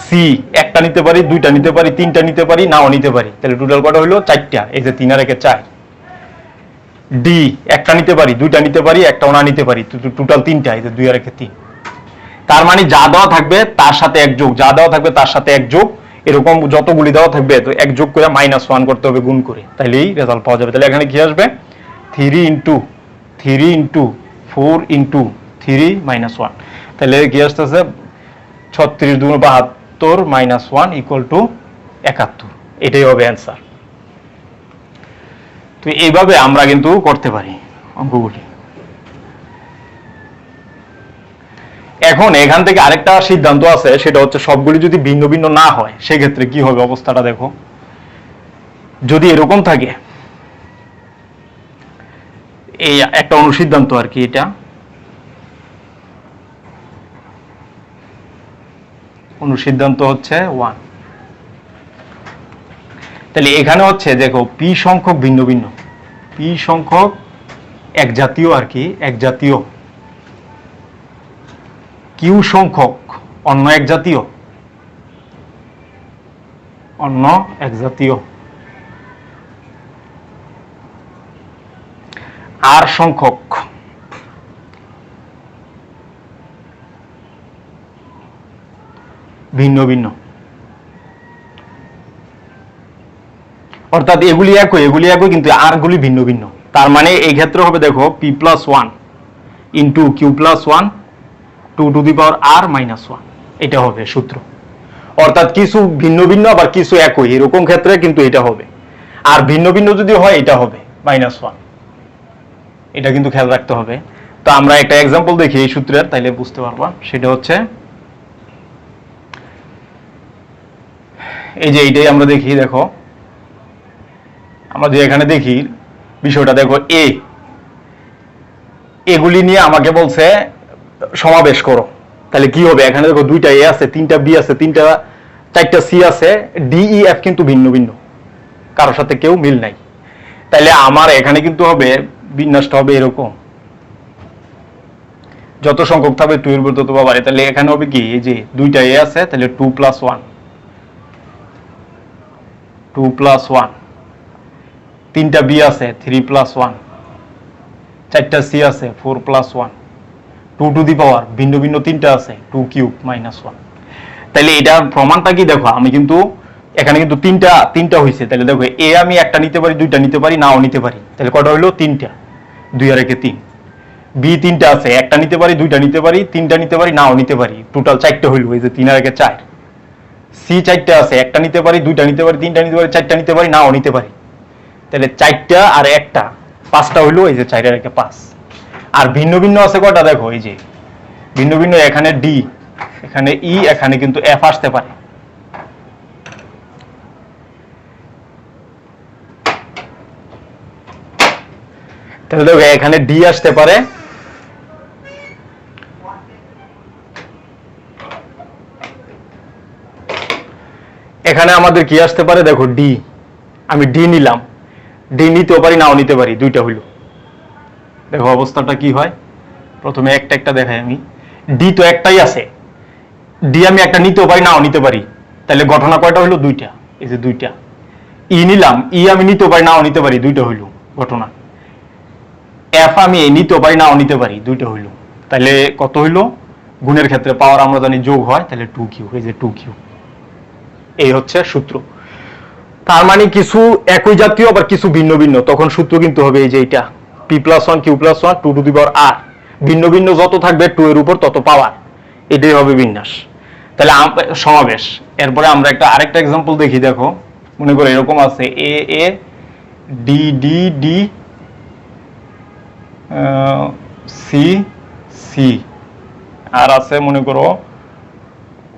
S1: সি, একটা নিতে পারি, দুইটা নিতে পারি, তিনটা নিতে পারি, নাও নিতে পারি, তাহলে টোটাল কটা হইলো? 4টা। এই যে 3 আর 1 4। ডি, একটা নিতে পারি, দুইটা নিতে পারি, একটাও না নিতে পারি, টোটাল 3টা। এই যে 2 আর 1 3। তার মানে যা দেওয়া থাকবে তার সাথে এক যোগ, যা দেওয়া থাকবে তার সাথে এক যোগ, এরকম যতগুলি দেওয়া থাকবে তো এক যোগ করে -1 করতে হবে, গুণ করে, তাইলেই রেজাল্ট পাওয়া যাবে। তাহলে এখানে কি আসবে? 3 ইন্টু 3 ইন্টু 4 ইন্টু 3 -1। তাহলে কি আসতেছে? 36 2 72 -1 ইকুয়াল টু 71। এটাই হবে অ্যান্সার। তো এইভাবে আমরা কিন্তু করতে পারি অঙ্কগুলি। এখন এখান থেকে আরেকটা সিদ্ধান্ত আছে, সেটা হচ্ছে সবগুলি যদি ভিন্ন ভিন্ন না হয় সেক্ষেত্রে কি হবে অবস্থাটা দেখো। যদি এরকম থাকে, এই একটা অনুসিদ্ধান্ত আর কি, এটা অনুসিদ্ধান্ত হচ্ছে 1। তাহলে এখানে হচ্ছে দেখো পি সংখ্যক ভিন্ন ভিন্ন, পি সংখ্যক এক জাতীয় আর কি, এক জাতীয়, কিউ সংখ্যক অন্য এক জাতীয়, অন্য এক জাতীয়, আর সংখ্যক ভিন্ন ভিন্ন। অর্থাৎ এগুলি একই কিন্তু আর গুলি ভিন্ন ভিন্ন। তার মানে এই ক্ষেত্রে হবে দেখো p+1 into q+1 2 to the power r -1, এটা হবে সূত্র। অর্থাৎ কিছু ভিন্ন ভিন্ন আবার কিছু একই, এরকম ক্ষেত্রে কিন্তু এটা হবে। আর ভিন্ন ভিন্ন যদি হয় এটা হবে -1, এটা কিন্তু খেয়াল রাখতে হবে। তো আমরা একটা এক্সাম্পল দেখি এই সূত্রের, তাইলে বুঝতে পারবা। সেটা হচ্ছে এই যে এইটাই আমরা দেখি, দেখো আমরা যে এখানে দেখি বিষয়টা দেখো, এগুলি নিয়ে আমাকে বলছে সমাবেশ করো। তাহলে কি হবে? এখানে দেখো 2টা এ আছে, 3টা বি আছে, 4টা সি আছে, ডি ই এফ কিন্তু ভিন্ন ভিন্ন, কারোর সাথে কেউ মিল নাই। তাহলে আমার এখানে কিন্তু হবে বিন্যাসটা হবে এরকম, যত সংখ্যক থাকবে 2 এর উপর তত বাড়ে। তাহলে এখানে হবে কি, এই যে 2টা এ আছে, তাহলে 2+1, 2+1, 3টা বি আছে 3+1, 4টা সি আছে 4+1, 2 টু দি পাওয়ার ভিন্ন ভিন্ন 3টা আছে 2 কিউব -1। তাহলে এটার প্রমাণটা কি দেখো, আমি কিন্তু এখানে কিন্তু তিনটা হয়েছে। তাহলে দেখো এ আমি একটা নিতে পারি, দুইটা নিতে পারি, নাও নিতে পারি, তাহলে কটা হইলো? 3টা। 2 আর 1 3। বি 3টা আছে, একটা নিতে পারি, দুইটা নিতে পারি, 3টা নিতে পারি, নাও নিতে পারি, টোটাল 4টা হইলো, এই যে 3 আর 1 4। সি 4টা আছে, একটা নিতে পারি, দুইটা নিতে পারি, 3টা নিতে পারি, 4টা নিতে পারি, নাও নিতে পারি, তাহলে 4টা আর একটা 5টা হইলো, এই যে 4 আর 1 5। আর ভিন্ন ভিন্ন আছে কটা দেখো, এই যে ভিন্ন ভিন্ন, এখানে ডি, এখানে ই, এখানে কিন্তু এফ আসতে পারে। তাহলে দেখো এখানে ডি আসতে পারে, এখানে আমাদের কি আসতে পারে দেখো ডি, আমি ডি নিলাম, ডি নিতেও পারি, নাও নিতে পারি, 2টা হইলো। দেখো অবস্থাটা কি হয়, প্রথমে একটা একটা দেখাই আমি। ডি তো একটাই আছে, ডি আমি একটা নিতেও পারি, নাও নিতে পারি, তাহলে ঘটনা কয়টা হইলো? 2টা। এই যে 2টা। ই নিলাম, ই আমি নিতেও পারি, নাও নিতে পারি, 2টা হইলো ঘটনা। এফ আমি নিতেও পারি, নাও নিতে পারি, 2টা হইলো। তাহলে কত হইলো? গুণের ক্ষেত্রে পাওয়ার আমরা জানি যোগ হয়, তাহলে 2 কিউ, এই যে 2 কিউ। এই হচ্ছে সূত্র। তার মানে কিছু একই জাতীয় আবার কিছু ভিন্ন ভিন্ন, তখন সূত্র কিন্তু হবে এই যে এটা p+1 q+1 2 to the power r, ভিন্ন ভিন্ন যত থাকবে 2 এর উপর তত পাওয়ার, এটাই হবে বিন্যাস। তাহলে সমাবেশ। এরপরে আমরা আরেকটা এক্সাম্পল দেখি, দেখো মনে করো এরকম আছে a a d d d c c, আর আছে মনে করো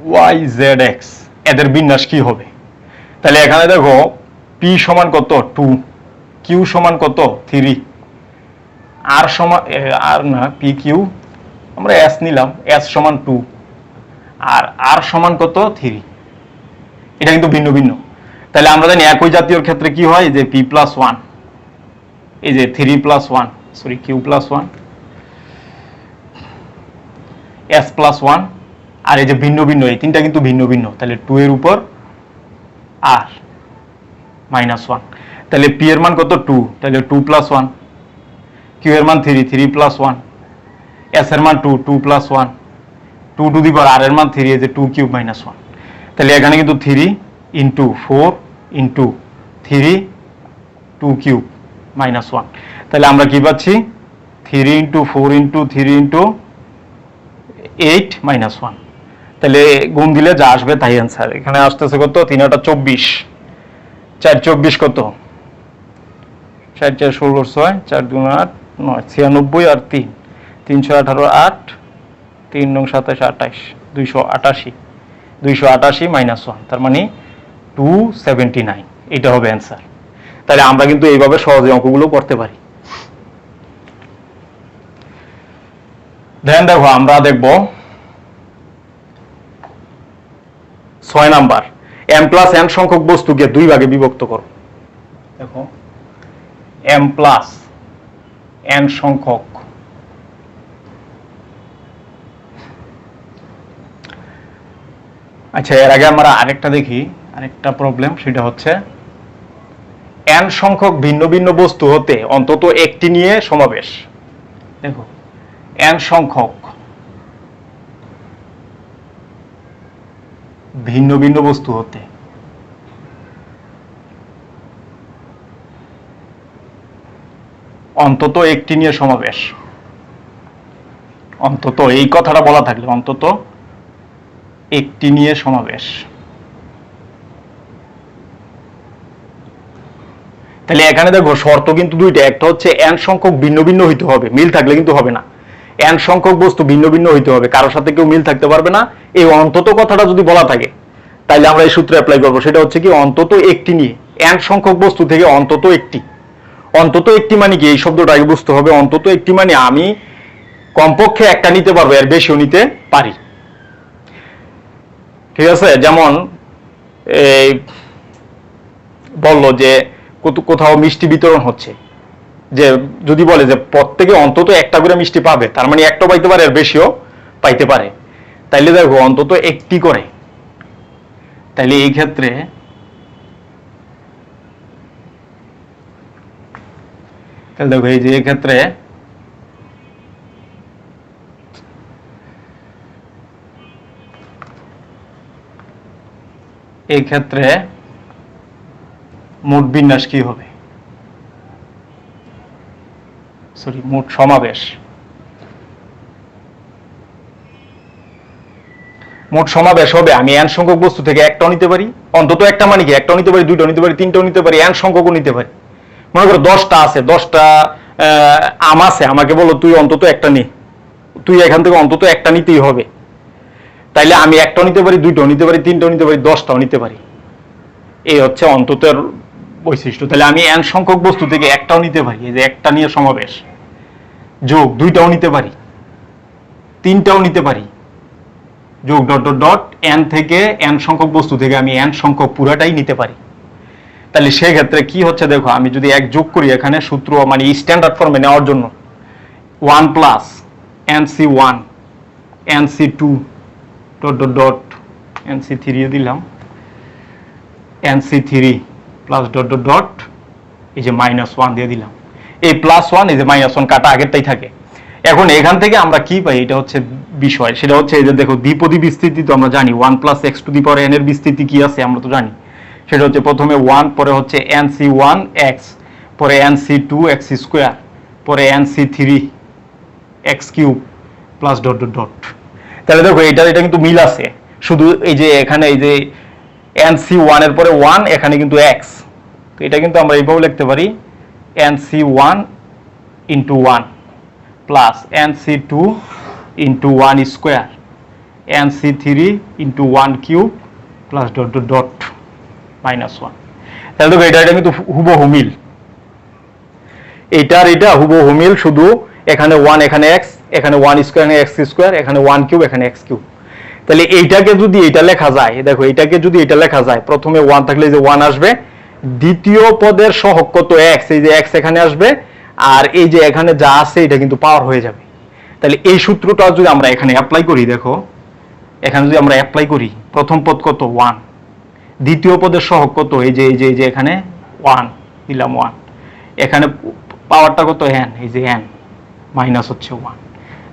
S1: ওয়াই জেড এক্স, এদের বিন্যাস কি হবে? তাহলে এখানে দেখো পি সমান কত? 2, কিউ সমান কত? 3, আর সমান আর না পি কিউ আমরা এস নিলাম, এস সমান 2 আর আর সমান কত 3। এটা কিন্তু ভিন্ন ভিন্ন। তাহলে আমরা জানি একই জাতীয় ক্ষেত্রে কি হয় যে পি প্লাস 1, এই যে 3 plus 1 sorry q plus 1 s plus 1 আর এই যে ভিন্ন ভিন্ন এই তিনটা কিন্তু ভিন্ন ভিন্ন। তাহলে 2 এর উপর আর মাইনাস 1, তাহলে পি এর মান কত 2, তাহলে 2 প্লাস 1, কিউ এর মান 3, 3 প্লাস 1, এস এর মান 2, 2 প্লাস 1, 2 টু দি পাওয়ার আর এর মান 3, এই যে 2 কিউব মাইনাস 1। তাহলে এখানে কিন্তু 3 ইন্টু 4 ইন্টু 3 2 কিউব মাইনাস 1। তাহলে আমরা কি পাচ্ছি 3 ইন্টু 4 ইন্টু 3 ইন্টু 8 মাইনাস 1। তাহলে গুণ দিলে যা আসবে তাই অ্যান্সার। এখানে আসতেছে কত 3 8 24, 4 24 কত 4 4 16 6 4 2 8 9 96 আর 3 318 8 3 9 27 28 288 288 মাইনাস 1, তার মানে 279। এটা হবে অ্যান্সার। তাহলে আমরা কিন্তু এইভাবে সহজে অঙ্কগুলো করতে পারি। ধ্যান দেখো আমরা দেখব 6 নাম্বার, m প্লাস n সংখ্যক বস্তুকে 2 ভাগে বিভক্ত করো। দেখো m প্লাস n সংখ্যক আচ্ছা এর আগে আমরা আরেকটা দেখি, আরেকটা প্রবলেম, সেটা হচ্ছে n সংখ্যক ভিন্ন ভিন্ন বস্তু হতে অন্তত একটি নিয়ে সমাবেশ। দেখো n সংখ্যক ভিন্ন ভিন্ন বস্তু হতে অন্তত একটি নিয়ে সমাবেশ। অন্তত এই কথাটা বলা থাকলে অন্তত একটি নিয়ে সমাবেশ। তাহলে এখানে দেখো শর্ত কিন্তু দুইটা, একটা হচ্ছে n সংখ্যক ভিন্ন ভিন্ন হইতে হবে, মিল থাকলে কিন্তু হবে না। n সংখ্যক বস্তু ভিন্ন ভিন্ন হইতে হবে, কারোর সাথে কেউ মিল থাকতে পারবে না। এই অন্তত কথাটা যদি বলা থাকে তাহলে আমরা এই সূত্র অ্যাপ্লাই করবো, সেটা হচ্ছে কি অন্তত একটি নিয়ে, n সংখ্যক বস্তু থেকে অন্তত একটি। অন্তত একটি মানে কি, এই শব্দটা আগে বুঝতে হবে। অন্তত একটি মানে আমি কমপক্ষে একটা নিতে পারবো, এর বেশিও নিতে পারি। ঠিক আছে, যেমন এই বললো যে কোথাও মিষ্টি বিতরণ হচ্ছে, যে যদি বলে যে প্রত্যেকে অন্তত একটা করে মিষ্টি পাবে, তার মানে একটাও পাইতে পারে, এর বেশিও পাইতে পারে। তাইলে দেখো অন্তত একটি করে, তাইলে এই ক্ষেত্রে তাহলে দেখো এই যে এই ক্ষেত্রে এই ক্ষেত্রে মোট বিন্যাস কি হবে, সরি মোট সমাবেশ। মোট সমাবেশ হবে আমি n সংখ্যক বস্তু থেকে একটাও নিতে পারি, অন্তত একটা মানে কি একটাও নিতে পারি, দুইটাও নিতে পারি, তিনটাও নিতে পারি, n সংখ্যকও নিতে পারি। মনে করো 10টা আছে, 10টা আম আছে, আমাকে বলো তুই অন্তত একটা নে, তুই এখান থেকে অন্তত একটা নিতেই হবে। তাইলে আমি একটাও নিতে পারি, দুইটাও নিতে পারি, তিনটাও নিতে পারি, 10টাও নিতে পারি। এই হচ্ছে অন্ততের বৈশিষ্ট্য। তাহলে আমি n সংখ্যক বস্তু থেকে একটাও নিতে পারি, এই যে একটা নিয়ে সমাবেশ, যোগ দুইটাও নিতে পারি, তিনটাও নিতে পারি, যোগ ডট ডট ডট n থেকে n সংখ্যক বস্তু থেকে আমি n সংখ্যক পুরাটাই নিতে পারি। তাহলে সেই ক্ষেত্রে কি হচ্ছে দেখো, আমি যদি এক যোগ করি এখানে সূত্র মানে স্ট্যান্ডার্ড ফর্মে নেওয়ার জন্য 1 plus nc1 nc2 dot dot dot nc3 দিলাম, nc3 plus dot dot dot এই যে -1 দিয়ে দিলাম। এই +1 এই যে -1 কাটা আগেরটাই থাকে। এখন এখান থেকে আমরা কি পাই, এটা হচ্ছে বিষয়, সেটা হচ্ছে এই যে দেখো দ্বিপদী বিস্তৃতি তো আমরা জানি 1 + x to the power n এর বিস্তৃতি কি আছে আমরা তো জানি। সেটা হচ্ছে প্রথমে 1, পরে হচ্ছে nc1 x, পরে nc2 x স্কয়ার, পরে nc3 x cube plus dot dot dot. তাহলে দেখো এটা কিন্তু মিল আছে, শুধু এই যে এখানে এই যে nc1 এর পরে 1, এখানে কিন্তু x, তো এটা কিন্তু আমরা এইভাবে লিখতে পারি nc1 into 1 plus nc2 into 1 square, nc3 into 1 cube plus dot dot dot -1। তাহলে দেখো এটা কিন্তু হুবহু মিল। এইটার এটা হুবহু মিল, শুধু এখানে 1 এখানে x, এখানে 1 স্কয়ার এখানে x স্কয়ার, এখানে 1 কিউব এখানে x কিউব। তাহলে এইটাকে যদি এটা লেখা যায়, দেখো এইটাকে যদি এটা লেখা যায়, প্রথমে 1 থাকলে যে 1 আসবে, দ্বিতীয় পদের সহগ কত x, এই যে x এখানে আসবে, আর এই যে এখানে যা আছে এটা কিন্তু পাওয়ার হয়ে যাবে। তাহলে এই সূত্রটা যদি আমরা এখানে অ্যাপ্লাই করি, দেখো এখানে যদি আমরা অ্যাপ্লাই করি, প্রথম পদ কত 1, দ্বিতীয় পদের সহগ কত, এই যে এখানে 1 দিলাম 1, এখানে পাওয়ারটা কত n, এই যে n মাইনাস হচ্ছে 1,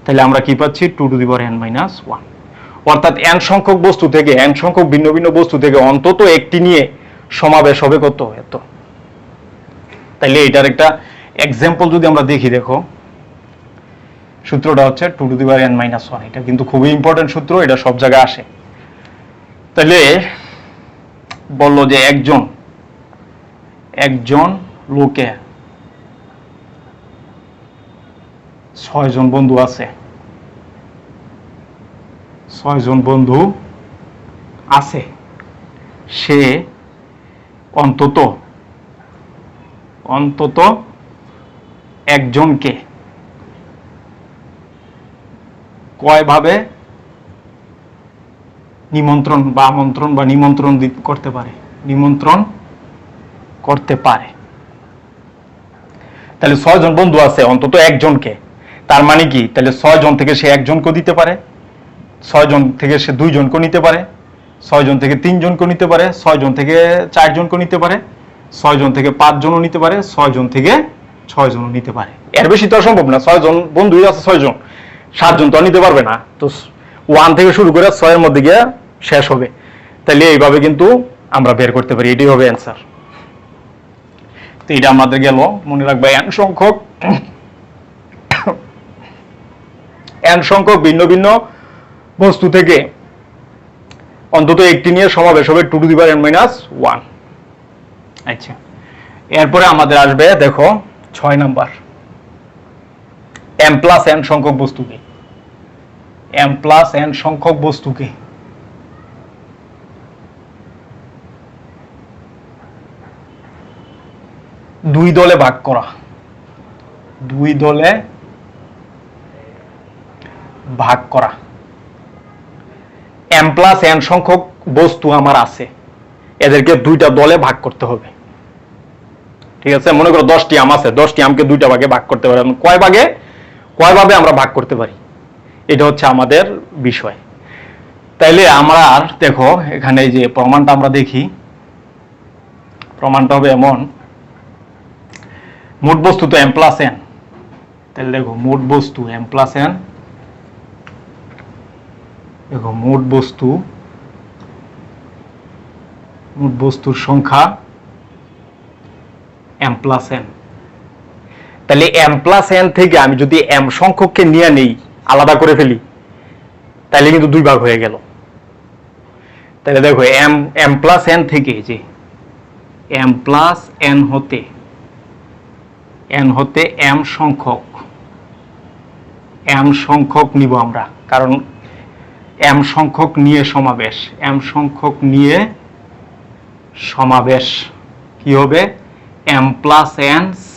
S1: তাহলে আমরা কি পাচ্ছি 2 to the power n minus 1। অর্থাৎ n সংখ্যক বস্তু থেকে, n সংখ্যক ভিন্ন ভিন্ন বস্তু থেকে অন্তত একটি নিয়ে সমাবেশ হবে কত, এত। তাহলে এটার একটা এক্সাম্পল যদি আমরা দেখি, দেখো সূত্রটা হচ্ছে 2 to the power n minus 1। এটা কিন্তু খুবই ইম্পর্টেন্ট সূত্র, এটা সব জায়গায় আসে। তাহলে বললো যে একজন লোকের 6 জন বন্ধু আছে, 6 জন বন্ধু আছে, সে অন্তত একজনকে কয়ভাবে নিমন্ত্রণ বা আমন্ত্রণ বা নিমন্ত্রণ করতে পারে, নিমন্ত্রণ করতে পারে। তাহলে 6 জন বন্ধু আছে, অন্তত একজনকে, তার মানে কি, তাহলে 6 জন থেকে সে একজনকে দিতে পারে, 6 জন থেকে সে 2 জনকে নিতে পারে, 6 জন থেকে 3 জনকে নিতে পারে, 6 জন থেকে 4 জনকে নিতে পারে, 6 জন থেকে 5 জনও নিতে পারে, 6 জন থেকে 6 জনও নিতে পারে। এর বেশি তো সম্ভব না, 6 জন বন্ধুই আছে, 6 জন, 7 জন তো নিতে পারবে না। তো 1 থেকে শুরু করে 6 এর মধ্যে গিয়ে শেষ হবে। তাহলে এইভাবে কিন্তু আমরা বের করতে পারি, এটাই হবে অ্যান্সার। তো এটা আমাদের গেল, মনে রাখবে n সংখ্যক ভিন্ন ভিন্ন বস্তু থেকে অন্তত একটি নিয়ে সমাবেশ হবে 2 to the power n minus 1। আচ্ছা, এরপরে আমাদের আসবে, দেখো 6 নাম্বার, m প্লাস n সংখ্যক বস্তুকে, m প্লাস n সংখ্যক বস্তুকে দুই দলে ভাগ করা, দুই দলে ভাগ করা। m প্লাস n সংখ্যক বস্তু আমার আছে, এদেরকে দুইটা দলে ভাগ করতে হবে। ঠিক আছে, মনে করো 10টি আম আছে, 10টি আমকে দুইটা ভাগে ভাগ করতে পারি। কয়ভাবে আমরা ভাগ করতে পারি, এটা হচ্ছে আমাদের বিষয়। তাইলে আমরা দেখো এখানে যে প্রমাণটা আমরা দেখি, প্রমাণটা হবে এমন, মোট বস্তু তো m প্লাস n, তাহলে দেখো মোট বস্তু m প্লাস n, দেখো মোট বস্তুর সংখ্যা m প্লাস n। তাহলে m প্লাস n থেকে আমি যদি m সংখ্যককে নিয়ে নেই, আলাদা করে ফেলি, তাহলে কিন্তু দুই ভাগ হয়ে গেল। তাহলে দেখো m প্লাস n থেকে, যে m প্লাস n হতে m সংখ্যক নিব আমরা, কারণ m সংখ্যক নিয়ে সমাবেশ, m সংখ্যক নিয়ে সমাবেশ কি হবে, m plus n c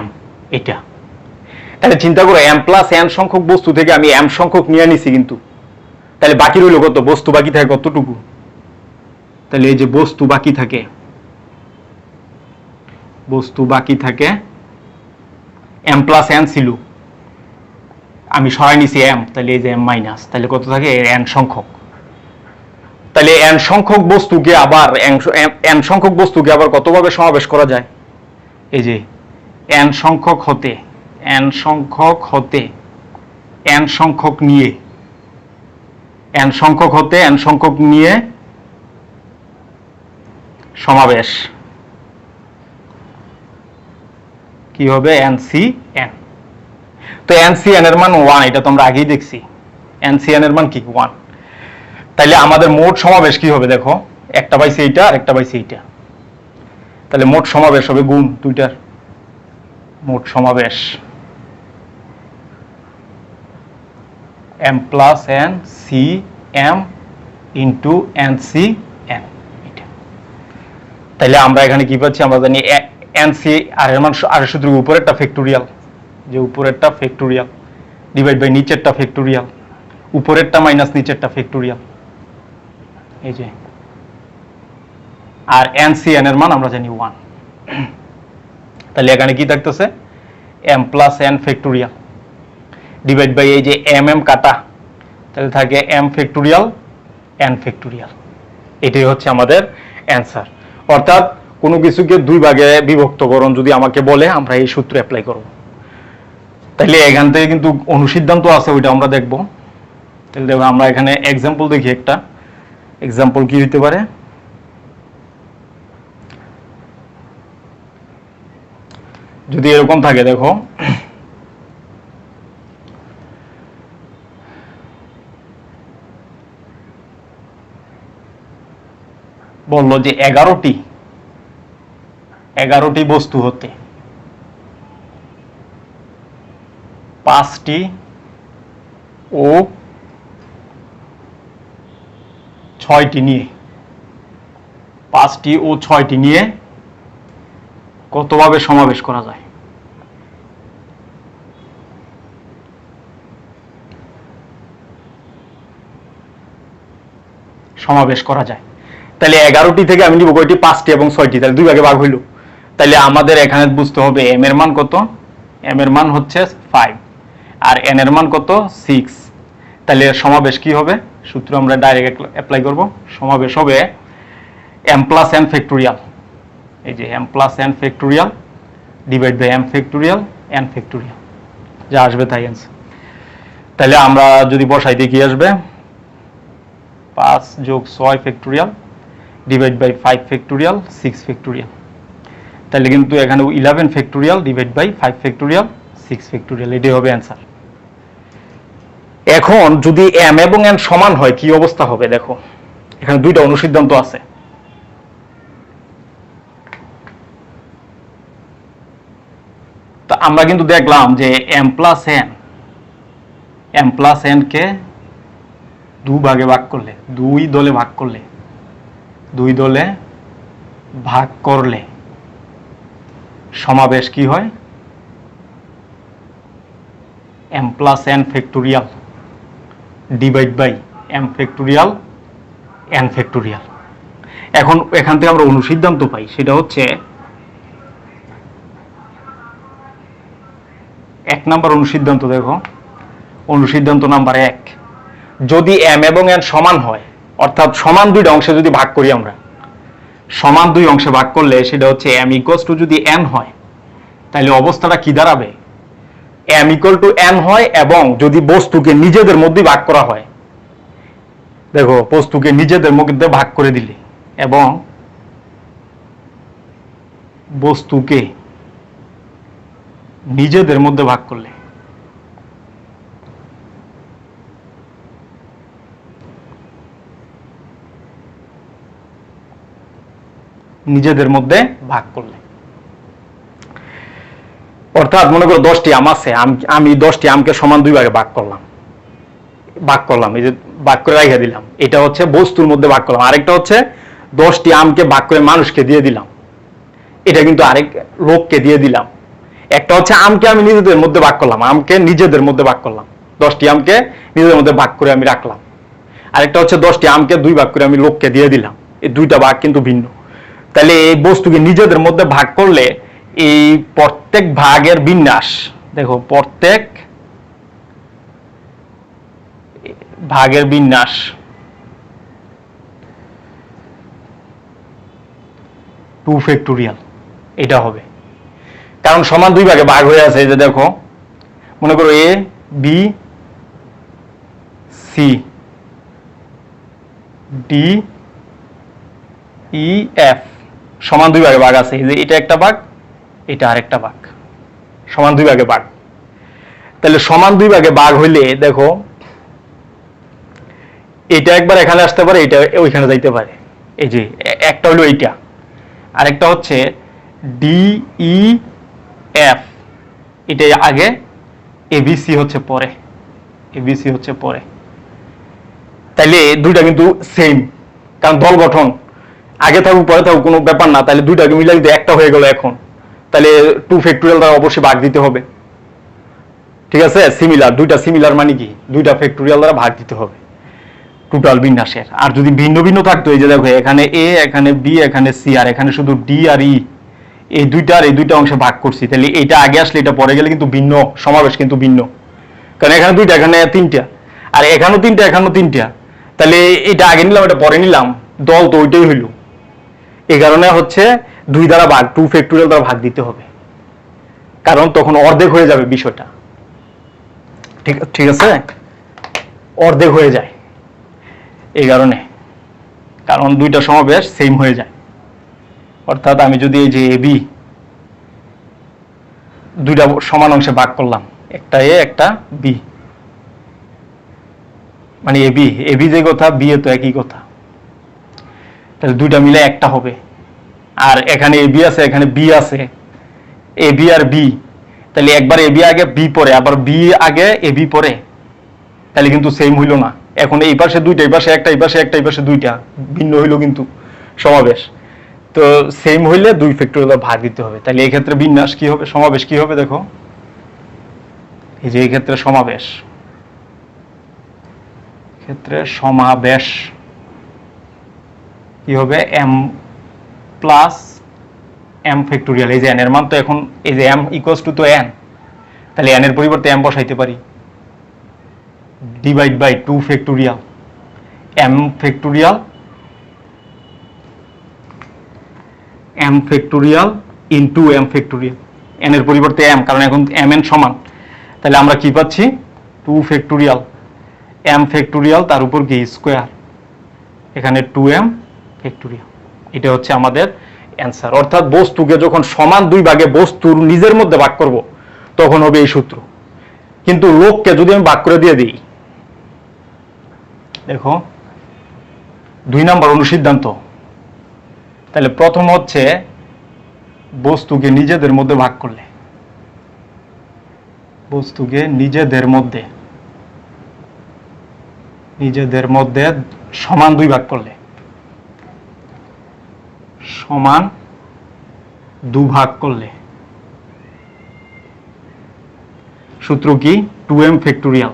S1: m, এটা। তাহলে চিন্তা করো, m প্লাস n সংখ্যক বস্তু থেকে আমি m সংখ্যক নিয়ে নিছি, কিন্তু তাহলে বাকি রইল কত, বস্তু বাকি থাকে কতটুকু, তাহলে এই যে বস্তু বাকি থাকে m প্লাস n ছিল, আমি সরাই নিছি m, তাহলে এই যে m মাইনাস, তাহলে কত থাকে n সংখ্যক। তাহলে n সংখ্যক বস্তুকে আবার কতভাবে সমাবেশ করা যায়, এই যে n সংখ্যক হতে n সংখ্যক নিয়ে সমাবেশ কি হবে, NCN। তো NCN এর মান 1, এটা তো আমরা আগেই দেখছি, NCN এর মান কি 1। তাহলে আমাদের মোট সমাবেশ কি হবে, দেখো একটা পাইছি এইটা আর একটা পাইছি এইটা, তাহলে মোট সমাবেশ হবে গুণ দুইটার, মোট সমাবেশ m plus n cm into NCN। তাহলে আমরা এখানে কি পাচ্ছি, আমরা জানি এনসি আর এর মান আর সূত্র উপরেরটা ফ্যাক্টোরিয়াল, যে উপরেরটা ফ্যাক্টোরিয়াল ডিভাইড বাই নিচেরটা ফ্যাক্টোরিয়াল, উপরেরটা মাইনাস নিচেরটা ফ্যাক্টোরিয়াল, এই যে। আর এনসিএন এর মান আমরা জানি 1। তাহলে এখানে কি থাকতেছে m plus n factorial divide by এই যে এম এম কাটা, তাহলে থাকে এম ফ্যাক্টোরিয়াল এন ফ্যাক্টোরিয়াল। এটাই হচ্ছে আমাদের অ্যান্সার। অর্থাৎ কোনো কিছুকে দুই ভাগে বিভক্তকরণ যদি আমাকে বলে আমরা এই সূত্র অ্যাপ্লাই করব। তাহলে এখান থেকে কিন্তু অনুসিদ্ধান্ত আছে, ওইটা আমরা দেখব। তাহলে দেখো আমরা এখানে এক্সাম্পল দেখি, একটা এক্সাম্পল কি হইতে পারে। যদি এরকম থাকে, দেখো বললো যে 11টি বস্তু হতে 5টি ও 6টি নিয়ে 5টি ও 6টি নিয়ে কতভাবে সমাবেশ করা যায়? সমাবেশ করা যায়। তাহলে 11টি থেকে আমি নিব কয়টি? 5টি এবং 6টি, তাহলে দুই ভাগে ভাগ হইল। তাহলে আমাদের এখানে বুঝতে হবে এম এর মান কত। এম এর মান হচ্ছে 5 আর এন এর মান কত? 6। তাহলে সমাবেশ কি হবে? সূত্র আমরা ডাইরেক্ট অ্যাপ্লাই করব। সমাবেশ হবে এম প্লাস এন ফ্যাক্টোরিয়াল, এই যে m plus n factorial divide by m factorial n factorial, যা আসবে তাই অ্যান্সার। তাহলে আমরা যদি বসাই দিই কি আসবে? 5 যোগ 6 factorial divide by 5 factorial 6 factorial. তাহলে কিন্তু এখানে 11 factorial divide by 5 factorial 6 factorial, এটাই হবে অ্যান্সার। এখন যদি এম এবং এন সমান হয় কি অবস্থা হবে? দেখো এখানে দুইটা অনুসিদ্ধান্ত আছে। তো আমরা কিন্তু দেখলাম যে এম প্লাস এন কে দুই ভাগে ভাগ করলে, দুই দলে ভাগ করলে সমাবেশ কি হয়? M plus n factorial divide by m factorial n factorial. এখন এখান থেকে আমরা অনুসিদ্ধান্ত পাই, সেটা হচ্ছে 1 নাম্বার অনুসিদ্ধান্ত। দেখো অনুসিদ্ধান্ত নাম্বার 1, যদি এম এবং এন সমান হয়, অর্থাৎ সমান দুইটা অংশে যদি ভাগ করি, আমরা সমান দুই অংশে ভাগ করলে সেটা হচ্ছে এম ইকুয়ালস টু যদি এন হয়, তাহলে অবস্থাটা কি দাঁড়াবে? এম ইকুয়াল টু এন হয় এবং যদি বস্তুকে নিজেদের মধ্যে ভাগ করা হয়, দেখো বস্তুকে নিজেদের মধ্যে ভাগ করে দিলে এবং বস্তুকে নিজেদের মধ্যে ভাগ করলে অর্থাৎ মনে করো 10টি আম আছে, আমি 10টি আমকে সমান দুই ভাগে ভাগ করলাম, এই যে ভাগ করে রেখে দিলাম, এটা হচ্ছে বস্তুর মধ্যে ভাগ করলাম। আরেকটা হচ্ছে 10টি আমকে ভাগ করে মানুষকে দিয়ে দিলাম, এটা কিন্তু আরেক লোককে দিয়ে দিলাম। একটা হচ্ছে আমকে আমি নিজেদের মধ্যে ভাগ করলাম, 10টি আমকে নিজেদের মধ্যে ভাগ করে আমি রাখলাম। আরেকটা হচ্ছে 10টি আমকে দুই ভাগ করে আমি লোককে দিয়ে দিলাম, এই দুইটা ভাগ কিন্তু ভিন্ন। তাহলে এই বস্তুকে নিজেদের মধ্যে ভাগ করলে এই প্রত্যেক ভাগের বিন্যাস, দেখো প্রত্যেক ভাগের বিন্যাস 2 ফ্যাক্টোরিয়াল এটা হবে, কারণ সমান দুই ভাগে ভাগ হয়ে আছে। এই যে দেখো মনে করো a b c d e f সমান দুই ভাগে ভাগ আছে, এই যে এটা একটা ভাগ, এটা আরেকটা ভাগ, সমান দুই ভাগে ভাগ। তাহলে সমান দুই ভাগে ভাগ হইলে দেখো এটা একবার এখানে আসতে পারে, এটা ওইখানে যাইতে পারে। এই যে একটা হলো এইটা, আরেকটা হচ্ছে ডি ই এফ, এটা আগে, এবিসি হচ্ছে পরে। তাহলে দুইটা কিন্তু সেম, কারণ দল গঠন আগে থাকুক পরে থাকুক কোনো ব্যাপার না, তাহলে দুইটাকে মিলাই দিয়ে একটা হয়ে গেল। এখন তাহলে 2 ফ্যাক্টোরিয়াল দ্বারা অবশ্যই ভাগ দিতে হবে। ঠিক আছে, সিমিলার, দুইটা সিমিলার মানে কি দুইটা ফ্যাক্টোরিয়াল দ্বারা ভাগ দিতে হবে টোটাল বিন্যাসের। আর যদি ভিন্ন ভিন্ন থাকতো, এই যে দেখো এখানে এ, এখানে বি, এখানে সি, আর এখানে শুধু ডি আর ই, এই দুইটা অংশে ভাগ করছি, তাহলে এটা আগে আসলে এটা পরে গেলে কিন্তু ভিন্ন, সমাবেশ কিন্তু ভিন্ন। কারণ এখানে দুইটা, এখানে তিনটা, আর এখানেও তিনটা, এখানেও তিনটা, তাহলে এটা আগে নিলাম এটা পরে নিলাম, দল তো ওইটাই হইল। এই কারণে হচ্ছে 2 দ্বারা ভাগ, 2 ফ্যাক্টোরিয়াল দ্বারা ভাগ দিতে হবে, কারণ তখন অর্ধেক হয়ে যাবে বিষয়টা। ঠিক আছে, অর্ধেক হয়ে যায় এই কারণে, কারণ দুইটা সমাবেশ সেম হয়ে যায়। অর্থাৎ আমি যদি এই যে এবি দুইটা সমান অংশে ভাগ করলাম, একটা এ একটা বি, মানে এবি যে কথা, বি এ তো একই কথা, তাহলে দুইটা মিলে একটা হবে। আর এখানে এবি আছে, এখানে বি আছে, এবি আর বি, তাহলে একবার এবি আগে বি পরে, আবার বি আগে এবি পরে, তাহলে কিন্তু সেম হইল না। এখন এই পাশে দুইটা, এই পাশে একটা, এই পাশে একটা, এই পাশে দুইটা, ভিন্ন হইল কিন্তু সমাবেশ। তো সেম হইলে 2 ফ্যাক্টোরিয়াল ভাগ দিতে হবে। তাহলে এই ক্ষেত্রে বিন্যাস কি হবে, সমাবেশ কি হবে, দেখো এই যে এই ক্ষেত্রে সমাবেশ, ক্ষেত্রে সমাবেশ কি হবে, এম প্লাস এম ফ্যাক্টোরিয়াল। এই যে এন এর মান তো এখন এই যে এম ইকুয়ালস টু তো এন, তাহলে এন এর পরিবর্তে এম বসাইতে পারি, divide by 2 factorial m factorial into m factorial, n এর পরিবর্তে এম, কারণ এখন এম এন সমান। তাহলে আমরা কি পাচ্ছি, 2 ফ্যাক্টোরিয়াল এম ফ্যাক্টোরিয়াল তার উপর কি স্কোয়ার, এখানে 2m ফ্যাক্টোরিয়াল। এটা হচ্ছে আমাদের অ্যান্সার। অর্থাৎ বস্তুকে যখন সমান 2 ভাগে বস্তুর নিজের মধ্যে ভাগ করব, তখন হবে এই সূত্র। কিন্তু লোককে যদি আমি ভাগ করে দিয়ে দিই, দেখো 2 নাম্বার অনুসিদ্ধান্ত, তাহলে প্রথম হচ্ছে বস্তুকে নিজেদের মধ্যে ভাগ করলে, বস্তুকে নিজেদের মধ্যে সমান 2 ভাগ করলে, সমান 2 ভাগ করলে সূত্র কি, 2m factorial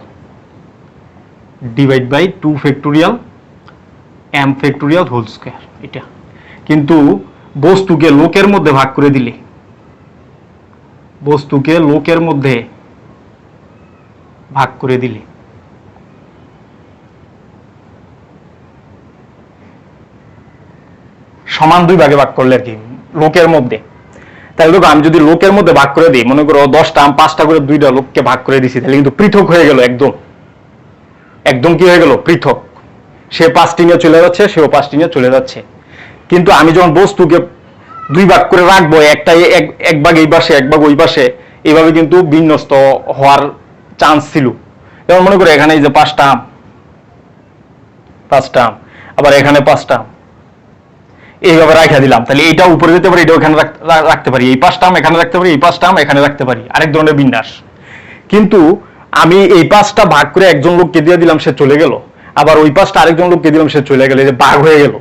S1: divide by 2 factorial m factorial whole square. এটা কিন্তু বস্তুকে লোকের মধ্যে ভাগ করে দিলে, বস্তুকে লোকের মধ্যে ভাগ করে দিলে সমান 2 ভাগে ভাগ করলে আর কি লোকের মধ্যে। তাহলে দেখো আমি যদি লোকের মধ্যে ভাগ করে দিই, মনে করো 10টা আম 5টা করে 2টা লোককে ভাগ করে দিছি, তাহলে কিন্তু পৃথক হয়ে গেল, একদম কি হয়ে গেল, পৃথক। সে 5টি নিয়ে চলে যাচ্ছে, সেও 5টি নিয়ে চলে যাচ্ছে। কিন্তু আমি যখন বস্তুকে 2 ভাগ করে রাখবো, একটা এক ভাগ এই পাশে, এক ভাগ ওই পাশে, এইভাবে কিন্তু বিন্যস্ত হওয়ার চান্স ছিল। যেমন মনে করো এখানে এই যে 5টা আম, আবার এখানে 5টা আম, এইভাবে রাখা দিলাম, তাহলে এইটা উপরে যেতে পারি, এটা ওখানে রাখতে পারি, এই 5টা আম এখানে রাখতে পারি, এই 5টা আম এখানে রাখতে পারি, আরেক ধরনের বিন্যাস। কিন্তু আমি এই 5টা ভাগ করে একজন লোককে দিয়ে দিলাম, সে চলে গেল, আবার ওই 5টা আরেকজন লোককে দিলাম, সে চলে গেল, এই যে ভাগ হয়ে গেল।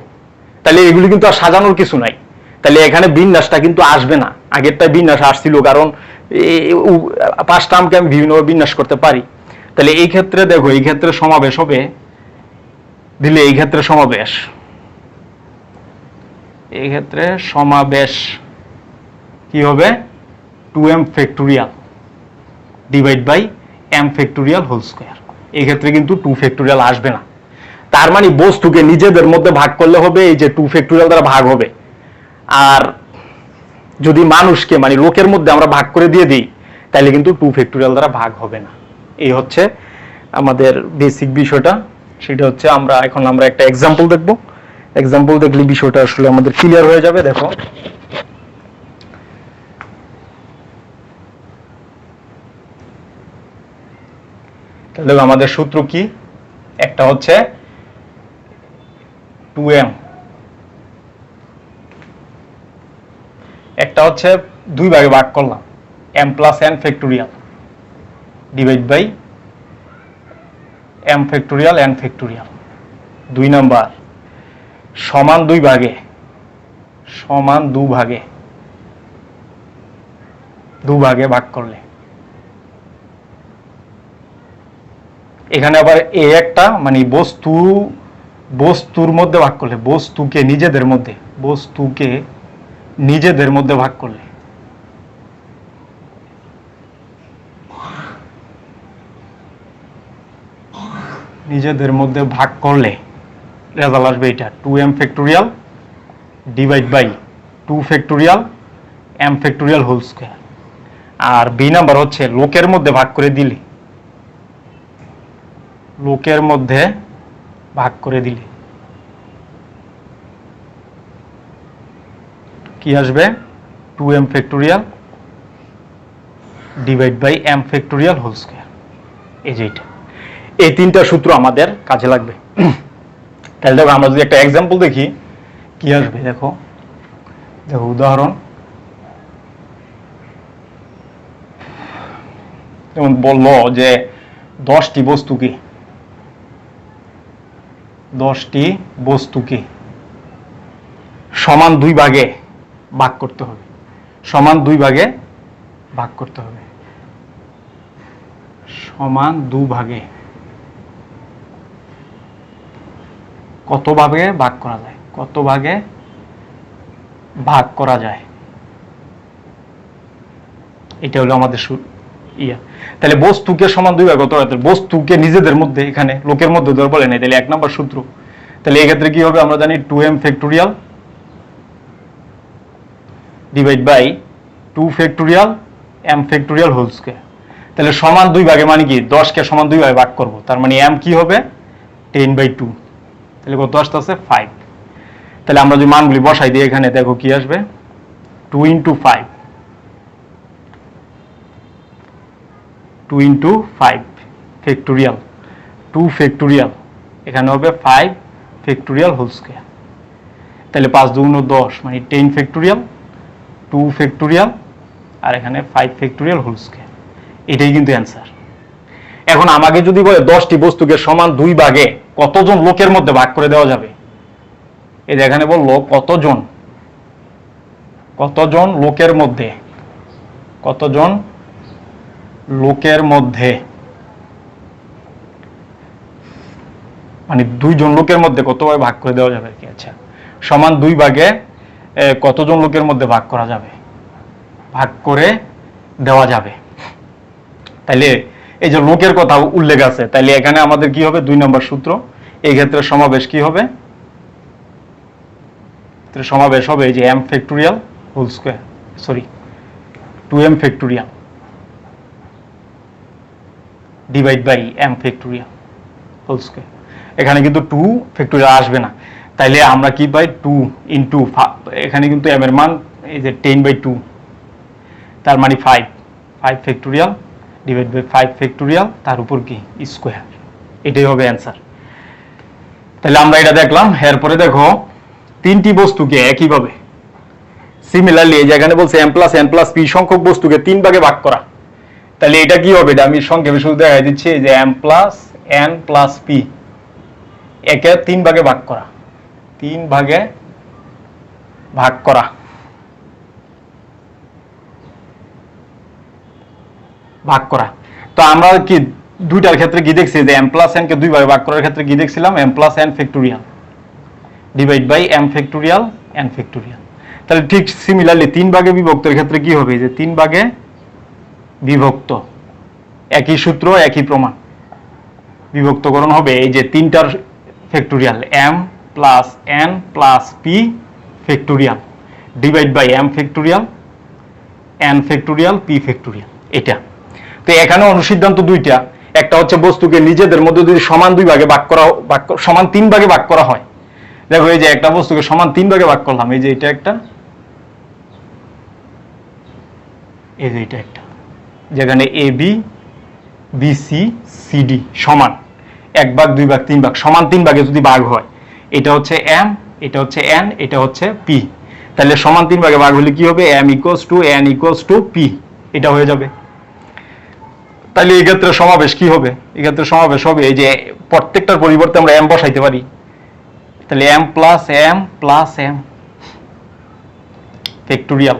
S1: তাহলে এগুলি কিন্তু আর সাজানোর কিছু নাই, তাহলে এখানে বিন্যাসটা কিন্তু আসবে না। আগেরটা বিন্যাস আসছিল, কারণ 5টা আমকে আমি বিভিন্নভাবে বিন্যাস করতে পারি। তাহলে এই ক্ষেত্রে দেখো, এই ক্ষেত্রে সমাবেশ হবে দিলে, এই ক্ষেত্রে সমাবেশ, এই ক্ষেত্রে সমাবেশ কি হবে, 2m factorial divide by m factorial whole square. এই ক্ষেত্রে কিন্তু 2 ফ্যাক্টোরিয়াল আসবে না। তার মানে বস্তুকে নিজেদের মধ্যে ভাগ করলে হবে, এই যে 2 ফ্যাক্টোরিয়াল দ্বারা ভাগ হবে। আর যদি মানুষকে মানে লোকের মধ্যে আমরা ভাগ করে দিয়ে দিই, তাহলে কিন্তু 2 ফ্যাক্টোরিয়াল দ্বারা ভাগ হবে না। এই হচ্ছে আমাদের বেসিক বিষয়টা। সেটা হচ্ছে আমরা একটা এক্সাম্পল দেখব। এক্সাম্পল দেখলে বিষয়টা আসলে আমাদের ক্লিয়ার হয়ে যাবে। দেখো তাহলে আমাদের সূত্র কি, একটা হচ্ছে 2m, একটা হচ্ছে 2 ভাগে ভাগ করলাম, m plus n factorial divide by m factorial n factorial. 2 number সমান 2 ভাগে দুভাগে ভাগ করলে, এখানে আবার এ একটা মানে বস্তুর মধ্যে ভাগ করলে, বস্তুকে নিজেদের মধ্যে ভাগ করলে, নিজেদের মধ্যে ভাগ করলে রেজাল্ট আসবে এটা 2m factorial divide by 2 factorial m factorial whole square. আর বি নাম্বার হচ্ছে লোকের মধ্যে ভাগ করে দিলে, লোকের মধ্যে ভাগ করে দিলে কি আসবে 2m factorial divide by m factorial whole square. এই যে এটা, এই তিনটা সূত্র আমাদের কাজে লাগবে। তাহলে দেখো আমরা যদি একটা এক্সাম্পল দেখি কি আসবে, দেখো উদাহরণ, যেমন বললো যে 10টি বস্তুকে সমান 2 ভাগে ভাগ করতে হবে, সমান 2 ভাগে ভাগ করতে হবে, সমান 2 ভাগে কত ভাগে ভাগ করা যায়, কত ভাগে ভাগ করা যায়, এটা হলো আমাদের তাহলে বস্তুকে সমান 2 ভাগে কত, বস্তুকে নিজেদের মধ্যে, এখানে লোকের মধ্যে ধর বলে নাই, তাহলে 1 নম্বর সূত্র। তাহলে এই ক্ষেত্রে কি হবে, আমরা জানি 2m factorial divide by 2 factorial m factorial whole square. তাহলে সমান 2 ভাগে মানে কি 10 কে সমান 2 ভাগে ভাগ করব, তার মানে m কি হবে 10/2, তাহলে কত আসতেছে 5। তাহলে আমরা যদি মানগুলি বসাই দিই এখানে, দেখো কি আসবে 2 × 5, 2 × 5 ফ্যাক্টোরিয়াল 2 ফ্যাক্টোরিয়াল, এখানে হবে 5 ফ্যাক্টোরিয়াল হোল স্কয়ার। তাহলে 5 × 2 = 10 মানে 10 ফ্যাক্টোরিয়াল 2 ফ্যাক্টোরিয়াল আর এখানে 5 ফ্যাক্টোরিয়াল হোল স্কয়ার। এটাই কিন্তু অ্যান্সার। এখন আমাকে যদি বলে 10টি বস্তুকে সমান 2 ভাগে কতজন লোকের মধ্যে ভাগ করে দেওয়া যাবে, এই যে এখানে বললো কতজন লোকের মধ্যে, কতজন লোকের মধ্যে মানে 2 জন লোকের মধ্যে কতভাবে ভাগ করে দেওয়া যাবে আর কি। আচ্ছা, সমান 2 ভাগে কতজন লোকের মধ্যে ভাগ করা যাবে, ভাগ করে দেওয়া যাবে। তাহলে এই যে লোকের কথা উল্লেখ আছে, তাহলে এখানে আমাদের কি হবে 2 নম্বর সূত্র। এই ক্ষেত্রে সমাবেশ কি হবে, সমাবেশ হবে এই যে m factorial whole square, sorry 2m factorial divide by m factorial whole square. এখানে কিন্তু 2 ফ্যাক্টোরিয়াল আসবে না, তাইলে আমরা কি পাই 2 × এখানে কিন্তু m এর মান এই যে 10/2, তার মানে 5 ফ্যাক্টোরিয়াল ডিভাইড বাই 5 ফ্যাক্টোরিয়াল তার উপর কি স্কয়ার, এটাই হবে অ্যান্সার। তাহলে আমরা এটা দেখলাম। এরপরে দেখো 3টি বস্তুকে একইভাবে সিমিলারলি এই যেখানে বলছে m + n + p সংখ্যক বস্তুকে 3 ভাগে ভাগ করা, তাহলে এটা কি হবে, এটা আমি সংক্ষেপে শুধু দেখাই দিচ্ছি যে m + n + p একে 3 ভাগে ভাগ করা, 3 ভাগে ভাগ করা, ভাগ করা। তো আমরা কি দুইটার ক্ষেত্রে কি দেখছি যে m + n কে 2 ভাগে ভাগ করার ক্ষেত্রে কি দেখছিলাম, m + n factorial divide by m factorial n factorial. তাহলে ঠিক সিমিলারলি 3 ভাগে বিভক্তের ক্ষেত্রে কি হবে, যে 3 ভাগে বিভক্ত, একই সূত্র একই প্রমাণ, বিভক্তকরণ হবে এই যে 3টার factorial m + n + p factorial divide by m factorial n factorial p factorial. এটা তো এখানে অনুসিদ্ধান্ত দুইটা, একটা হচ্ছে বস্তুকে নিজেদের মধ্যে যদি সমান 2 ভাগে ভাগ করা, সমান 3 ভাগে ভাগ করা হয়, দেখো এই যে একটা বস্তুকে সমান 3 ভাগে ভাগ করলাম, এই যে এটা একটা, এই যে এটা একটা, যেখানে a b b c c d সমান 1 ভাগ 2 ভাগ 3 ভাগ, সমান 3 ভাগে যদি ভাগ হয়, এটা হচ্ছে m, এটা হচ্ছে n, এটা হচ্ছে p, তাহলে সমান 3 ভাগে ভাগ হলে কি হবে m = n = p, এটা হয়ে যাবে। তাহলে এই ক্ষেত্রে সমাবেশ কি হবে, এই ক্ষেত্রে সমাবেশ হবে এই যে প্রত্যেকটার পরিবর্তে আমরা m বসাইতে পারি, তাহলে m + m + m ফ্যাক্টোরিয়াল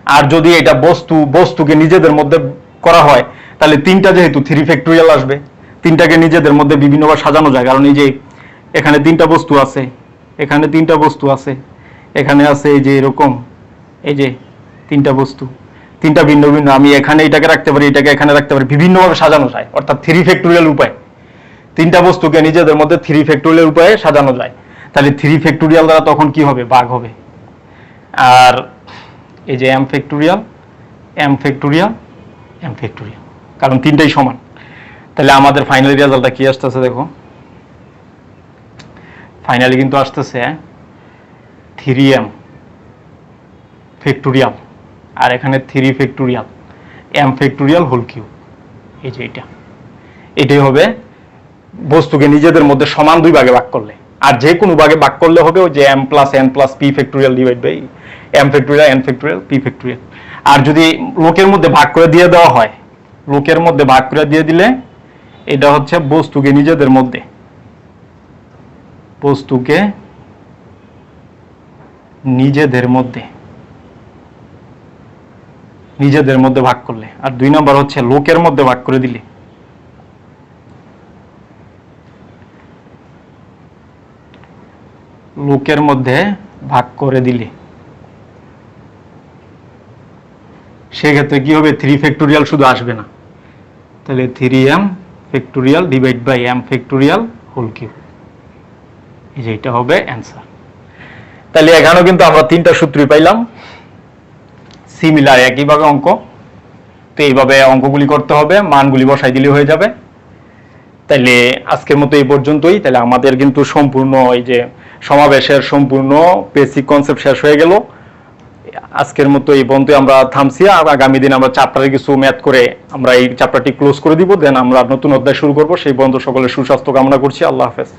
S1: আর যদি এটা বস্তুকে নিজেদের মধ্যে করা হয়, তাহলে তিনটা যেহেতু 3 ফ্যাক্টোরিয়াল আসবে, তিনটাকে নিজেদের মধ্যে বিভিন্নভাবে সাজানো যায়। কারণ এই যে এখানে তিনটা বস্তু আছে, এখানে তিনটা বস্তু আছে, এখানে আছে এই যে এরকম, এই যে তিনটা বস্তু, তিনটা ভিন্ন ভিন্ন, আমি এখানে এটাকে রাখতে পারি, এটাকে এখানে রাখতে পারি, বিভিন্নভাবে সাজানো যায়। অর্থাৎ 3 ফ্যাক্টোরিয়াল উপায়, তিনটা বস্তুকে নিজেদের মধ্যে 3 ফ্যাক্টোরিয়াল উপায়ে সাজানো যায়। তাহলে 3 ফ্যাক্টোরিয়াল দ্বারা তখন কি হবে? ভাগ হবে। আর এই যে m factorial, m factorial, m factorial, কারণ তিনটাই সমান। তাহলে আমাদের ফাইনালি রেজাল্টটা কি আসতেছে দেখো, ফাইনালি কিন্তু আসতেছে 3m ফ্যাক্টোরিয়াল, আর এখানে 3 factorial m factorial whole cube. এই যে এটাই হবে বস্তুকে নিজেদের মধ্যে সমান 2 ভাগে ভাগ করলে। আর যে কোনো ভাগে ভাগ করলে হবে ওই যে m plus n plus p factorial divide by m factorial n factorial p factorial. আর যদি লোকের মধ্যে ভাগ করে দিয়ে দেওয়া হয়, লোকের মধ্যে ভাগ করে দিয়ে দিলে এটা হচ্ছে বস্তুকে নিজেদের মধ্যে, বস্তুকে নিজেদের মধ্যে ভাগ করলে। আর 2 নাম্বার হচ্ছে লোকের মধ্যে ভাগ করে দিলে, লোকের মধ্যে ভাগ করে দিলে সেক্ষেত্রে কি হবে? 3 ফ্যাক্টোরিয়াল শুধু আসবে না, তাহলে 3m factorial divide by m factorial whole cube. এই যে এটা হবে অ্যান্সার। তাহলে এখানেও কিন্তু আমরা 3টা সূত্রই পাইলাম, সিমিলার একইভাবে অঙ্ক। তো এইভাবে অঙ্কগুলি করতে হবে, মানগুলি বসাই দিলে হয়ে যাবে। তাহলে আজকের মতো এই পর্যন্তই। তাহলে আমাদের কিন্তু সম্পূর্ণ এই যে সমাবেশের সম্পূর্ণ বেসিক কনসেপ্ট শেষ হয়ে গেল। আজকের মতো এই পর্যন্ত আমরা থামছি। আর আগামী দিন আমরা চ্যাপ্টারে কিছু ম্যাথ করে আমরা এই চ্যাপ্টারটি ক্লোজ করে দিব, দেন আমরা নতুন অধ্যায় শুরু করব। সেই পর্যন্ত সকলের সুস্বাস্থ্য কামনা করছি। আল্লাহ হাফেজ।